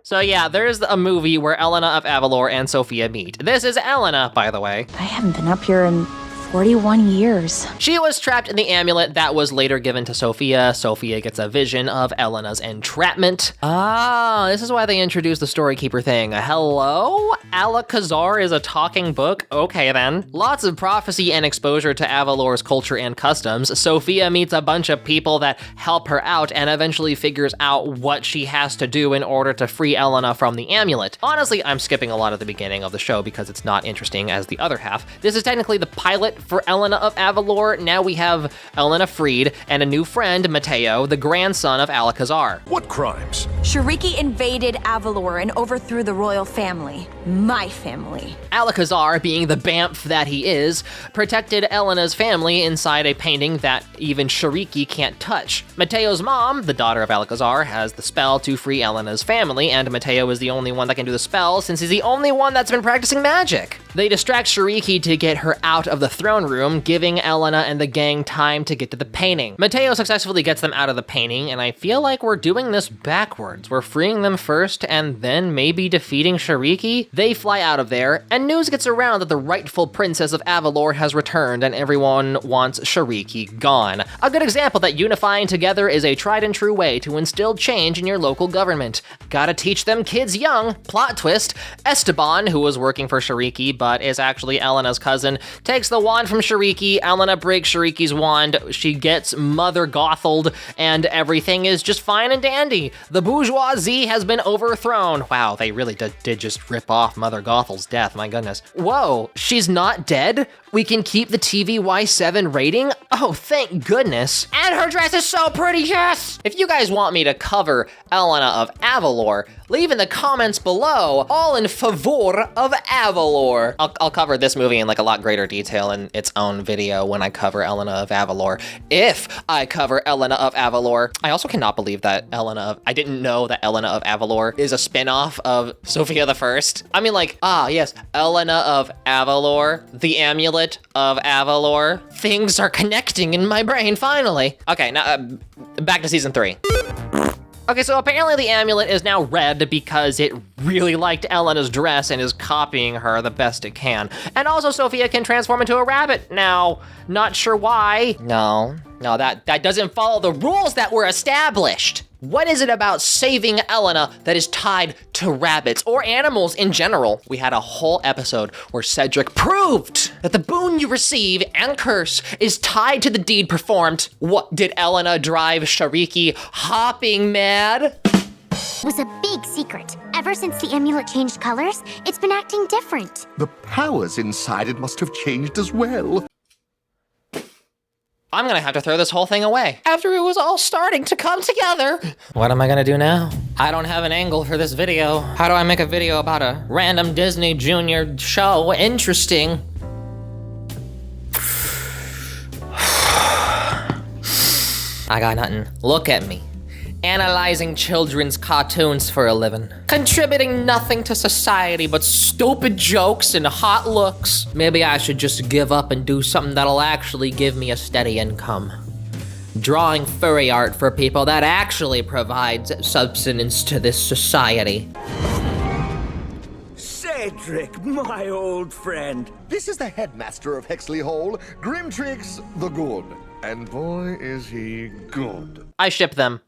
S1: So yeah, there's a movie where Elena of Avalor and Sofia meet. This is Elena, by the way.
S11: I haven't been up here in 41 years.
S1: She was trapped in the amulet that was later given to Sofia. Sofia gets a vision of Elena's entrapment. Ah, this is why they introduced the Storykeeper thing. Hello? Alakazar is a talking book? Okay then. Lots of prophecy and exposure to Avalor's culture and customs. Sofia meets a bunch of people that help her out and eventually figures out what she has to do in order to free Elena from the amulet. Honestly, I'm skipping a lot of the beginning of the show because it's not interesting as the other half. This is technically the pilot for Elena of Avalor. Now we have Elena freed and a new friend, Mateo, the grandson of Alakazar.
S4: What crimes?
S11: Shariki invaded Avalor and overthrew the royal family. My family.
S1: Alakazar, being the bamf that he is, protected Elena's family inside a painting that even Shariki can't touch. Mateo's mom, the daughter of Alakazar, has the spell to free Elena's family, and Mateo is the only one that can do the spell since he's the only one that's been practicing magic. They distract Shariki to get her out of the throne room, giving Elena and the gang time to get to the painting. Mateo successfully gets them out of the painting, and I feel like we're doing this backwards. guards. We're freeing them first and then maybe defeating Shariki? They fly out of there, and news gets around that the rightful princess of Avalor has returned and everyone wants Shariki gone. A good example that unifying together is a tried and true way to instill change in your local government. Gotta teach them kids young. Plot twist, Esteban, who was working for Shariki but is actually Elena's cousin, takes the wand from Shariki, Elena breaks Shariki's wand, she gets Mother Gothled, and everything is just fine and dandy. The bourgeoisie has been overthrown. Wow, they really did just rip off Mother Gothels' death, my goodness. Whoa, she's not dead? We can keep the TVY7 rating? Oh, thank goodness. And her dress is so pretty, yes! If you guys want me to cover Elena of Avalor, leave in the comments below, all in favor of Avalor. I'll cover this movie in like a lot greater detail in its own video when I cover Elena of Avalor. If I cover Elena of Avalor, I also cannot believe that I didn't know that Elena of Avalor is a spin-off of Sofia the First. I mean like, yes, Elena of Avalor, the Amulet of Avalor. Things are connecting in my brain, finally. Okay, now back to season 3. Okay, so apparently the amulet is now red because it really liked Elena's dress and is copying her the best it can. And also Sofia can transform into a rabbit now. Not sure why. No, that doesn't follow the rules that were established. What is it about saving Elena that is tied to rabbits or animals in general? We had a whole episode where Cedric proved that the boon you receive and curse is tied to the deed performed. What, did Elena drive Shariki hopping mad?
S3: Was a big secret. Ever since the amulet changed colors, it's been acting different.
S15: The powers inside it must have changed as well.
S1: I'm gonna have to throw this whole thing away after it was all starting to come together. What am I gonna do now? I don't have an angle for this video. How do I make a video about a random Disney Junior show interesting? I got nothing. Look at me. Analyzing children's cartoons for a living. Contributing nothing to society but stupid jokes and hot looks. Maybe I should just give up and do something that'll actually give me a steady income. Drawing furry art for people that actually provides subsistence to this society.
S7: Cedric, my old friend.
S15: This is the headmaster of Hexley Hall, Grimtrix the Good. And boy, is he good.
S1: I ship them.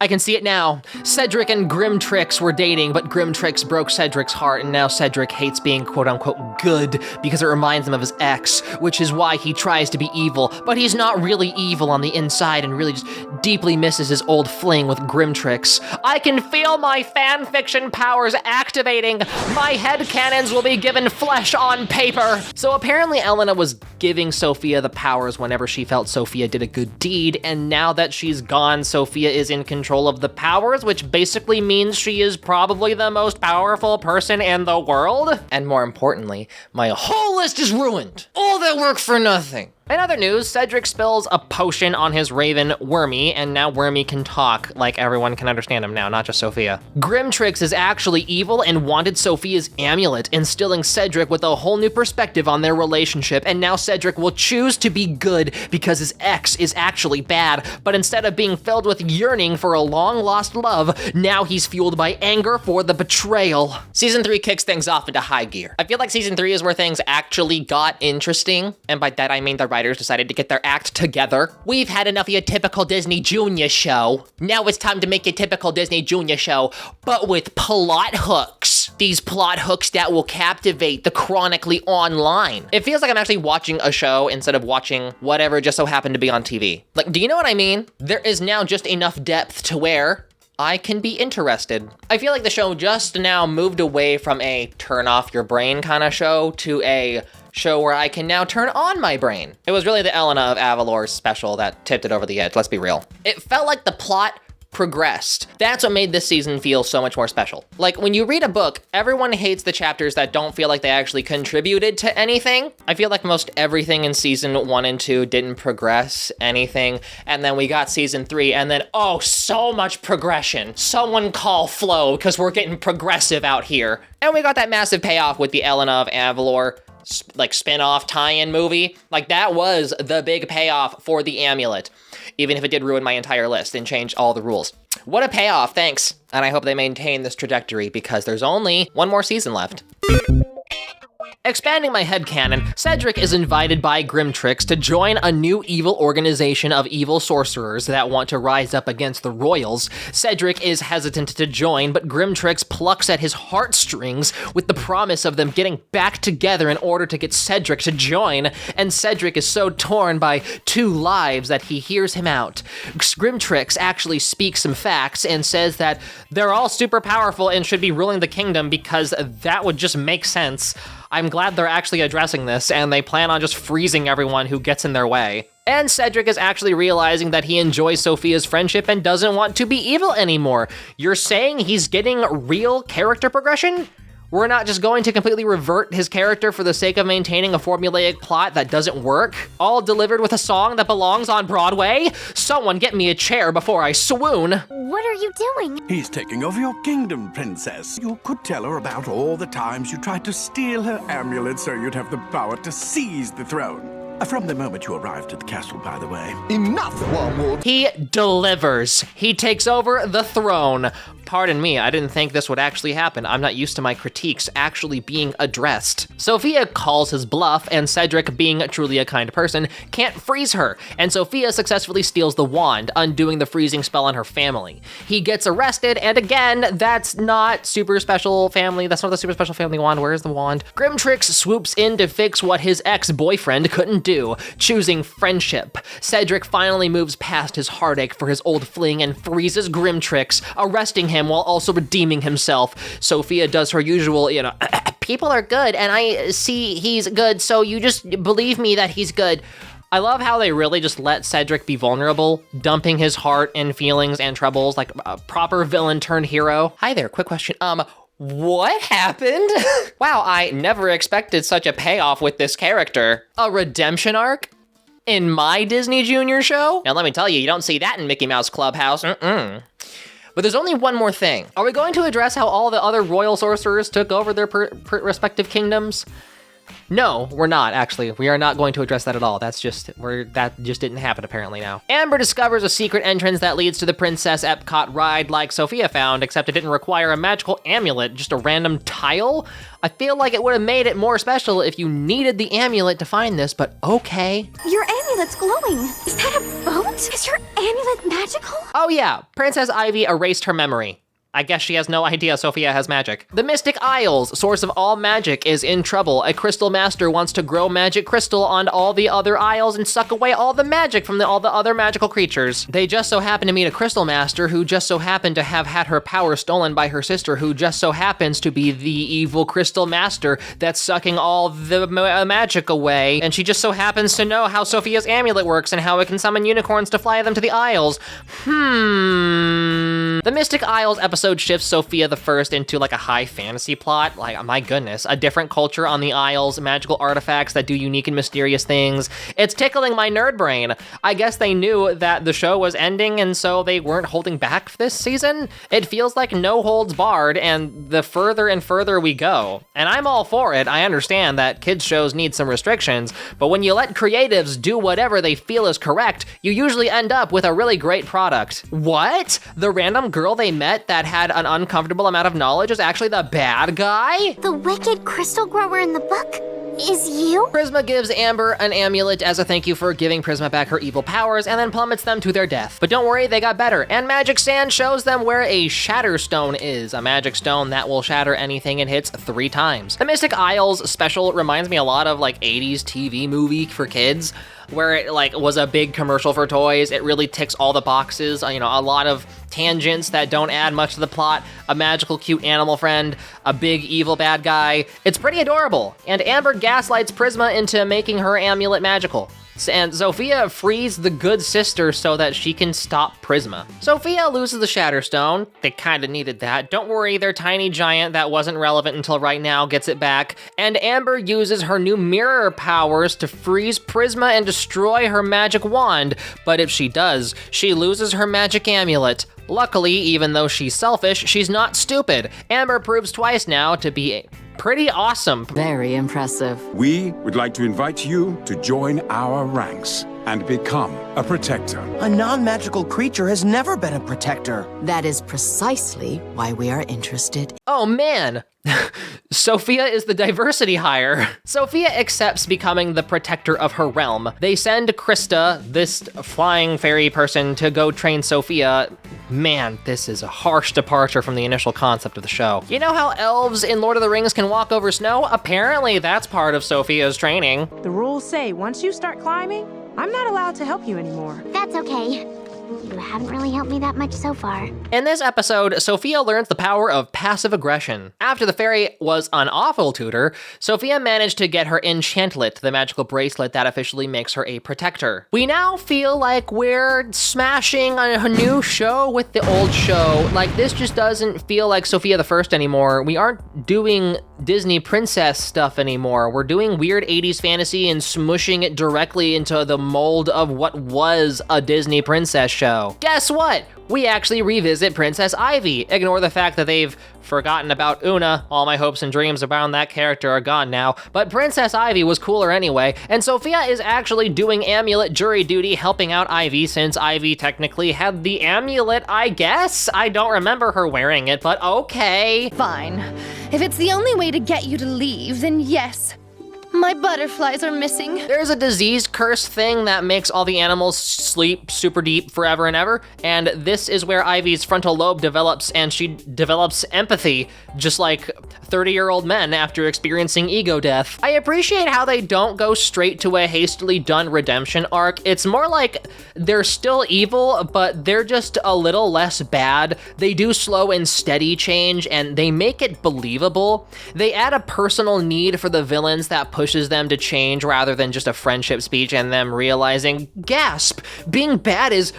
S1: I can see it now. Cedric and Grimtrix were dating, but Grimtrix broke Cedric's heart, and now Cedric hates being quote-unquote good because it reminds him of his ex, which is why he tries to be evil, but he's not really evil on the inside and really just deeply misses his old fling with Grimtrix. I can feel my fanfiction powers activating. My headcanons will be given flesh on paper. So apparently Elena was giving Sofia the powers whenever she felt Sofia did a good deed, and now that she's gone, Sofia is in control of the powers, which basically means she is probably the most powerful person in the world. And more importantly, my whole list is ruined. All that work for nothing. In other news, Cedric spills a potion on his raven, Wormy, and now Wormy can talk, like everyone can understand him now, not just Sofia. Grimtrix is actually evil and wanted Sofia's amulet, instilling Cedric with a whole new perspective on their relationship, and now Cedric will choose to be good because his ex is actually bad, but instead of being filled with yearning for a long-lost love, now he's fueled by anger for the betrayal. Season 3 kicks things off into high gear. I feel like Season 3 is where things actually got interesting, and by that I mean the writers decided to get their act together. We've had enough of your typical Disney Junior show. Now it's time to make your typical Disney Junior show, but with plot hooks. These plot hooks that will captivate the chronically online. It feels like I'm actually watching a show instead of watching whatever just so happened to be on TV. Like, do you know what I mean? There is now just enough depth to where I can be interested. I feel like the show just now moved away from a turn off your brain kind of show to a show where I can now turn on my brain. It was really the Elena of Avalor special that tipped it over the edge, let's be real. It felt like the plot progressed. That's what made this season feel so much more special. Like, when you read a book, everyone hates the chapters that don't feel like they actually contributed to anything. I feel like most everything in season 1 and 2 didn't progress anything, and then we got season 3, and then, oh, so much progression. Someone call Flo, because we're getting progressive out here. And we got that massive payoff with the Elena of Avalor like spin-off tie-in movie. Like, that was the big payoff for the amulet. even if it did ruin my entire list and change all the rules. What a payoff, thanks. And I hope they maintain this trajectory because there's only one more season left. Expanding my headcanon, Cedric is invited by Grimtrix to join a new evil organization of evil sorcerers that want to rise up against the royals. Cedric is hesitant to join, but Grimtrix plucks at his heartstrings with the promise of them getting back together in order to get Cedric to join, and Cedric is so torn by two lives that he hears him out. Grimtrix actually speaks some facts and says that they're all super powerful and should be ruling the kingdom because that would just make sense. I'm glad they're actually addressing this, and they plan on just freezing everyone who gets in their way. And Cedric is actually realizing that he enjoys Sofia's friendship and doesn't want to be evil anymore. You're saying he's getting real character progression? We're not just going to completely revert his character for the sake of maintaining a formulaic plot that doesn't work? All delivered with a song that belongs on Broadway? Someone get me a chair before I swoon.
S3: What are you doing?
S9: He's taking over your kingdom, princess. You could tell her about all the times you tried to steal her amulet so you'd have the power to seize the throne. From the moment you arrived at the castle, by the way.
S15: Enough, Wormwood!
S1: He delivers. He takes over the throne. Pardon me, I didn't think this would actually happen. I'm not used to my critiques actually being addressed. Sophia calls his bluff, and Cedric, being truly a kind person, can't freeze her, and Sophia successfully steals the wand, undoing the freezing spell on her family. He gets arrested, and again, that's not super special family. That's not the super special family wand. Where's the wand? Grimtrix swoops in to fix what his ex-boyfriend couldn't do, choosing friendship. Cedric finally moves past his heartache for his old fling and freezes Grimtrix, arresting him while also redeeming himself. Sophia does her usual, people are good and I see he's good, so you just believe me that he's good. I love how they really just let Cedric be vulnerable, dumping his heart and feelings and troubles like a proper villain turned hero. Hi there, quick question. What happened? Wow, I never expected such a payoff with this character. A redemption arc? In my Disney Junior show? Now let me tell you, you don't see that in Mickey Mouse Clubhouse. But there's only one more thing. Are we going to address how all the other royal sorcerers took over their respective kingdoms? No, we're not, actually. We are not going to address that at all. That just didn't happen apparently now. Amber discovers a secret entrance that leads to the Princess Epcot ride like Sophia found, except it didn't require a magical amulet, just a random tile. I feel like it would have made it more special if you needed the amulet to find this, but okay.
S12: Your amulet's glowing. Is that a boat? Is your amulet magical?
S1: Oh yeah, Princess Ivy erased her memory. I guess she has no idea Sophia has magic. The Mystic Isles, source of all magic, is in trouble. A crystal master wants to grow magic crystal on all the other isles and suck away all the magic from all the other magical creatures. They just so happen to meet a crystal master who just so happened to have had her power stolen by her sister, who just so happens to be the evil crystal master that's sucking all the magic away. And she just so happens to know how Sophia's amulet works and how it can summon unicorns to fly them to the Isles. The Mystic Isles episode shifts Sofia the First into like a high fantasy plot. Like, my goodness, a different culture on the Isles, magical artifacts that do unique and mysterious things. It's tickling my nerd brain. I guess they knew that the show was ending and so they weren't holding back this season. It feels like no holds barred and the further and further we go. And I'm all for it. I understand that kids shows need some restrictions, but when you let creatives do whatever they feel is correct, you usually end up with a really great product. What? The random girl they met that had an uncomfortable amount of knowledge is actually the bad guy?
S3: The wicked crystal grower in the book is you?
S1: Prisma gives Amber an amulet as a thank you for giving Prisma back her evil powers and then plummets them to their death. But don't worry, they got better. And Magic Sand shows them where a Shatter Stone is, a magic stone that will shatter anything it hits 3 times. The Mystic Isles special reminds me a lot of like 80s TV movie for kids, where it like was a big commercial for toys. It really ticks all the boxes, a lot of tangents that don't add much to the plot, a magical cute animal friend, a big evil bad guy. It's pretty adorable, and Amber gaslights Prisma into making her amulet magical. And Sophia frees the good sister so that she can stop Prisma. Sophia loses the Shatterstone. They kinda needed that. Don't worry, their tiny giant that wasn't relevant until right now gets it back. And Amber uses her new mirror powers to freeze Prisma and destroy her magic wand. But if she does, she loses her magic amulet. Luckily, even though she's selfish, she's not stupid. Amber proves twice now to be pretty awesome.
S5: Very impressive.
S22: We would like to invite you to join our ranks
S20: and become a protector.
S17: A non-magical creature has never been a protector.
S5: That is precisely why we are interested.
S1: Oh man! Sofia is the diversity hire. Sofia accepts becoming the protector of her realm. They send Krista, this flying fairy person, to go train Sofia. Man, this is a harsh departure from the initial concept of the show. You know how elves in Lord of the Rings can walk over snow? Apparently that's part of Sofia's training.
S10: The rules say once you start climbing, I'm not allowed to help you anymore.
S3: That's okay. You haven't really helped me that much so far.
S1: In this episode, Sofia learns the power of passive aggression. After the fairy was an awful tutor, Sofia managed to get her enchantlet, the magical bracelet that officially makes her a protector. We now feel like we're smashing a new show with the old show. Like, this just doesn't feel like Sofia the First anymore. We aren't doing Disney princess stuff anymore. We're doing weird 80s fantasy and smushing it directly into the mold of what was a Disney princess show. Guess what? We actually revisit Princess Ivy. Ignore the fact that they've forgotten about Una. All my hopes and dreams around that character are gone now. But Princess Ivy was cooler anyway, and Sofia is actually doing amulet jury duty, helping out Ivy, since Ivy technically had the amulet, I guess? I don't remember her wearing it, but okay.
S11: Fine. If it's the only way to get you to leave, then yes. My butterflies are missing.
S1: There's a disease curse thing that makes all the animals sleep super deep forever and ever, and this is where Ivy's frontal lobe develops, and she develops empathy, just like 30-year-old men after experiencing ego death. I appreciate how they don't go straight to a hastily done redemption arc. It's more like they're still evil, but they're just a little less bad. They do slow and steady change, and they make it believable. They add a personal need for the villains that pushes them to change rather than just a friendship speech and them realizing, gasp, being bad is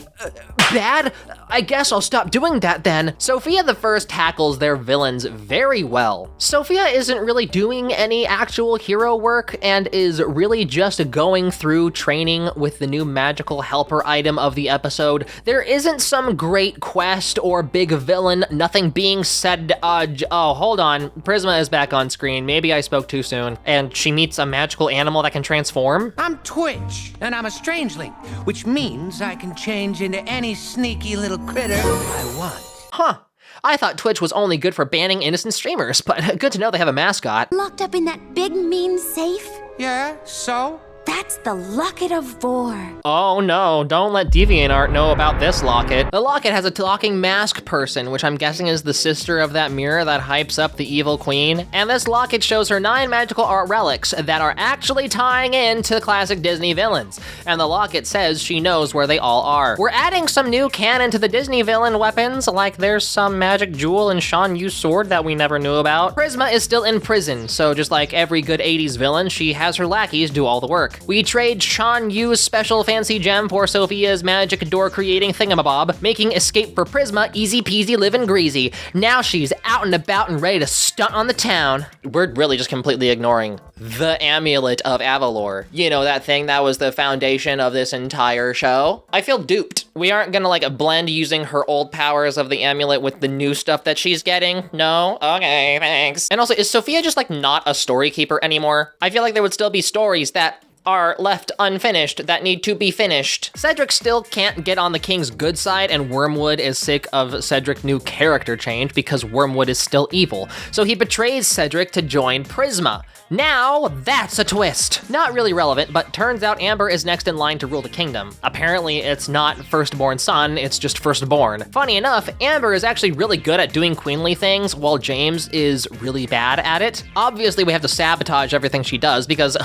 S1: bad? I guess I'll stop doing that then. Sofia the First tackles their villains very well. Sofia isn't really doing any actual hero work and is really just going through training with the new magical helper item of the episode. There isn't some great quest or big villain, nothing being said. Oh, hold on. Prisma is back on screen. Maybe I spoke too soon. And she meets a magical animal that can transform?
S22: I'm Twitch, and I'm a strangeling, which means I can change into any sneaky little critter I want.
S1: Huh. I thought Twitch was only good for banning innocent streamers, but good to know they have a mascot.
S3: Locked up in that big mean safe?
S22: Yeah, so?
S3: That's the Locket of Vor.
S1: Oh no, don't let DeviantArt know about this locket. The locket has a talking mask person, which I'm guessing is the sister of that mirror that hypes up the evil queen. And this locket shows her 9 magical art relics that are actually tying in to classic Disney villains. And the locket says she knows where they all are. We're adding some new canon to the Disney villain weapons, like there's some magic jewel and Shan Yu's sword that we never knew about. Prisma is still in prison, so just like every good 80s villain, she has her lackeys do all the work. We trade Shan Yu's special fancy gem for Sofia's magic door creating thingamabob, making escape for Prisma easy peasy living greasy. Now she's out and about and ready to stunt on the town. We're really just completely ignoring the Amulet of Avalor. You know, that thing that was the foundation of this entire show? I feel duped. We aren't gonna like blend using her old powers of the amulet with the new stuff that she's getting? No? Okay, thanks. And also, is Sofia just like not a story keeper anymore? I feel like there would still be stories that are left unfinished that need to be finished. Cedric still can't get on the king's good side, and Wormwood is sick of Cedric's new character change because Wormwood is still evil. So he betrays Cedric to join Prisma. Now, that's a twist. Not really relevant, but turns out Amber is next in line to rule the kingdom. Apparently, it's not firstborn son, it's just firstborn. Funny enough, Amber is actually really good at doing queenly things, while James is really bad at it. Obviously, we have to sabotage everything she does, because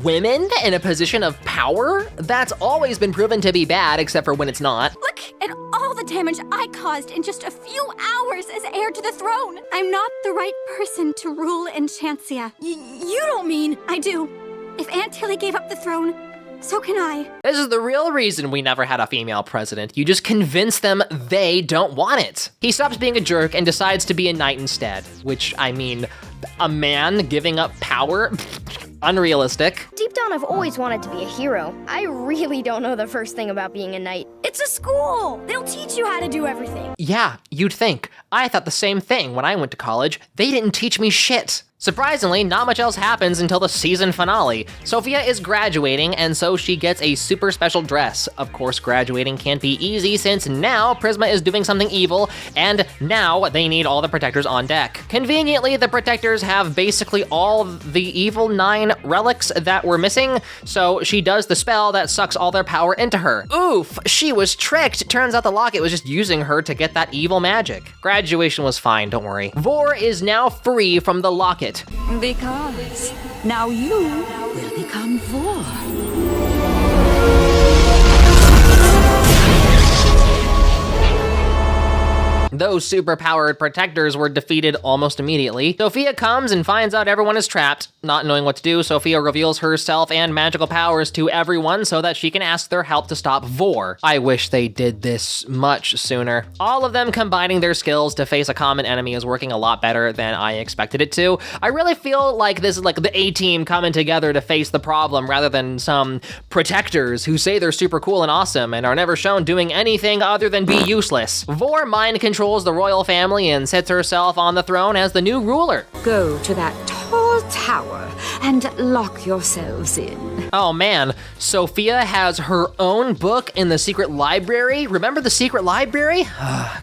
S1: women in a position of power? That's always been proven to be bad, except for when it's not.
S12: Look at all the damage I caused in just a few hours as heir to the throne. I'm not the right person to rule Enchantia. You don't mean I do. If Aunt Tilly gave up the throne, so can I.
S1: This is the real reason we never had a female president. You just convince them they don't want it. He stops being a jerk and decides to be a knight instead, which, I mean, a man giving up power? Unrealistic.
S23: Deep down, I've always wanted to be a hero. I really don't know the first thing about being a knight.
S12: It's a school. They'll teach you how to do everything.
S1: Yeah, you'd think. I thought the same thing when I went to college. They didn't teach me shit. Surprisingly, not much else happens until the season finale. Sofia is graduating, and so she gets a super special dress. Of course, graduating can't be easy since now Prisma is doing something evil, and now they need all the protectors on deck. Conveniently, the protectors have basically all the evil 9 relics that were missing, so she does the spell that sucks all their power into her. Oof, she was tricked. Turns out the locket was just using her to get that evil magic. Graduation was fine, don't worry. Vor is now free from the locket.
S10: Because now you will become Vor.
S1: Those super-powered protectors were defeated almost immediately. Sofia comes and finds out everyone is trapped. Not knowing what to do, Sofia reveals herself and magical powers to everyone so that she can ask their help to stop Vor. I wish they did this much sooner. All of them combining their skills to face a common enemy is working a lot better than I expected it to. I really feel like this is like the A-team coming together to face the problem rather than some protectors who say they're super cool and awesome and are never shown doing anything other than be useless. Vor mind controls the royal family and sets herself on the throne as the new ruler.
S10: Go to that tall tower and lock yourselves in.
S1: Oh man, Sofia has her own book in the secret library. Remember the secret library?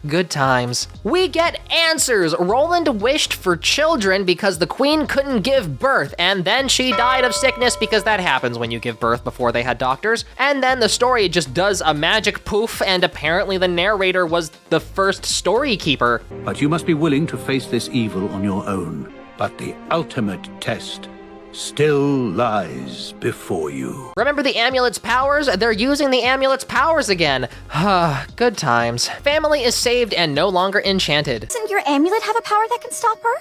S1: Good times. We get answers. Roland wished for children because the queen couldn't give birth, and then she died of sickness because that happens when you give birth before they had doctors. And then the story just does a magic poof, and apparently the narrator was the first story keeper.
S20: But you must be willing to face this evil on your own. But the ultimate test still lies before you.
S1: Remember the amulet's powers? They're using the amulet's powers again. Good times. Family is saved and no longer enchanted.
S12: Doesn't your amulet have a power that can stop her?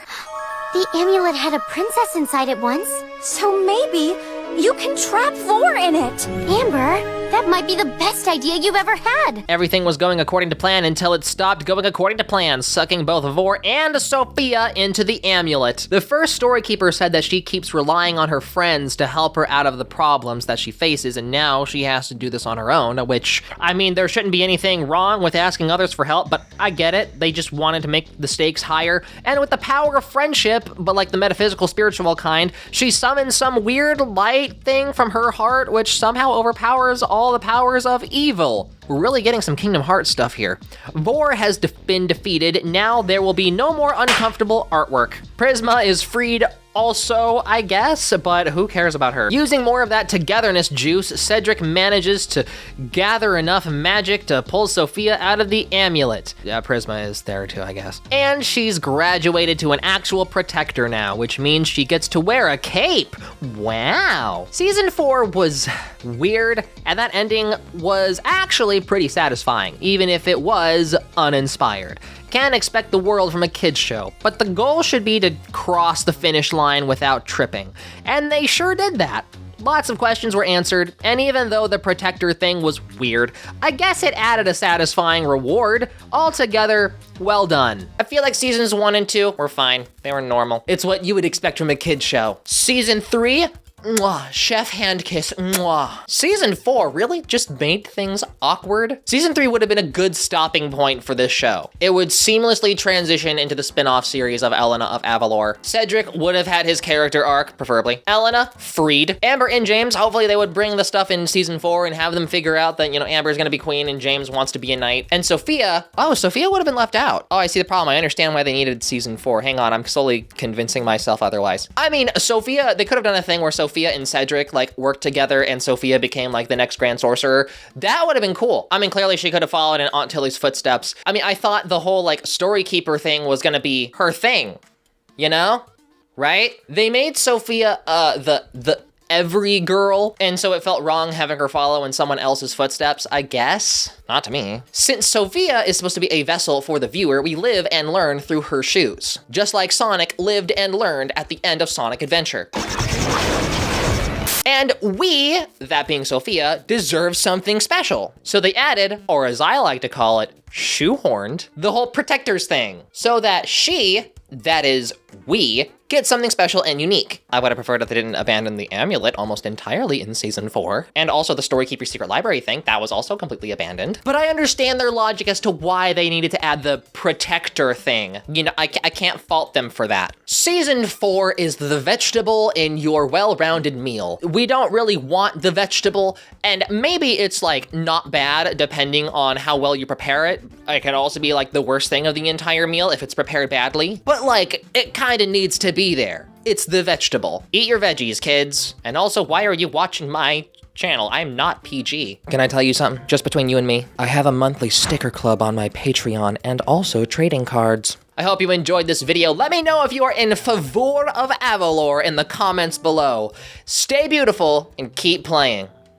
S3: The amulet had a princess inside it once.
S12: So maybe you can trap Vor in it.
S3: Amber, that might be the best idea you've ever had.
S1: Everything was going according to plan until it stopped going according to plan, sucking both Vor and Sofia into the amulet. The first storykeeper said that she keeps relying on her friends to help her out of the problems that she faces, and now she has to do this on her own, which, I mean, there shouldn't be anything wrong with asking others for help, but I get it. They just wanted to make the stakes higher, and with the power of friendship, but like the metaphysical, spiritual kind, she summons some weird light thing from her heart, which somehow overpowers all the powers of evil. We're really getting some Kingdom Hearts stuff here. Vor has been defeated. Now there will be no more uncomfortable artwork. Prisma is freed also, I guess, but who cares about her? Using more of that togetherness juice, Cedric manages to gather enough magic to pull Sofia out of the amulet. Yeah, Prisma is there too, I guess. And she's graduated to an actual protector now, which means she gets to wear a cape. Wow. Season 4 was weird, and that ending was actually pretty satisfying, even if it was uninspired. Can't expect the world from a kids show, but the goal should be to cross the finish line without tripping. And they sure did that. Lots of questions were answered, and even though the protector thing was weird, I guess it added a satisfying reward. Altogether, well done. I feel like seasons 1 and 2 were fine. They were normal. It's what you would expect from a kids show. Season 3? Mwah, chef hand kiss, mwah. Season 4 really just made things awkward. Season 3 would have been a good stopping point for this show. It would seamlessly transition into the spin-off series of Elena of Avalor. Cedric would have had his character arc, preferably. Elena, freed. Amber and James, hopefully they would bring the stuff in season 4 and have them figure out that, you know, Amber's gonna be queen and James wants to be a knight. And Sofia, Sofia would have been left out. Oh, I see the problem. I understand why they needed season 4. Hang on, I'm slowly convincing myself otherwise. I mean, Sofia, they could have done a thing where Sofia and Cedric like worked together and Sofia became like the next grand sorcerer. That would have been cool. I mean, clearly she could have followed in Aunt Tilly's footsteps. I mean, I thought the whole like story keeper thing was gonna be her thing, you know? Right? They made Sofia the every girl, and so it felt wrong having her follow in someone else's footsteps, I guess. Not to me. Since Sofia is supposed to be a vessel for the viewer, we live and learn through her shoes. Just like Sonic lived and learned at the end of Sonic Adventure. And we, that being Sofia, deserve something special. So they added, or as I like to call it, shoehorned, the whole protectors thing. So that she, that is we, get something special and unique. I would have preferred if they didn't abandon the amulet almost entirely in season 4. And also the story keep your secret library thing, that was also completely abandoned. But I understand their logic as to why they needed to add the protector thing. You know, I can't fault them for that. Season 4 is the vegetable in your well-rounded meal. We don't really want the vegetable, and maybe it's like not bad depending on how well you prepare it. It can also be like the worst thing of the entire meal if it's prepared badly, but like it kind of needs to be there. It's the vegetable. Eat your veggies, kids. And also, why are you watching my channel? I'm not PG. Can I tell you something? Just between you and me, I have a monthly sticker club on my Patreon and also trading cards. I hope you enjoyed this video. Let me know if you are in favor of Avalor in the comments below. Stay beautiful and keep playing.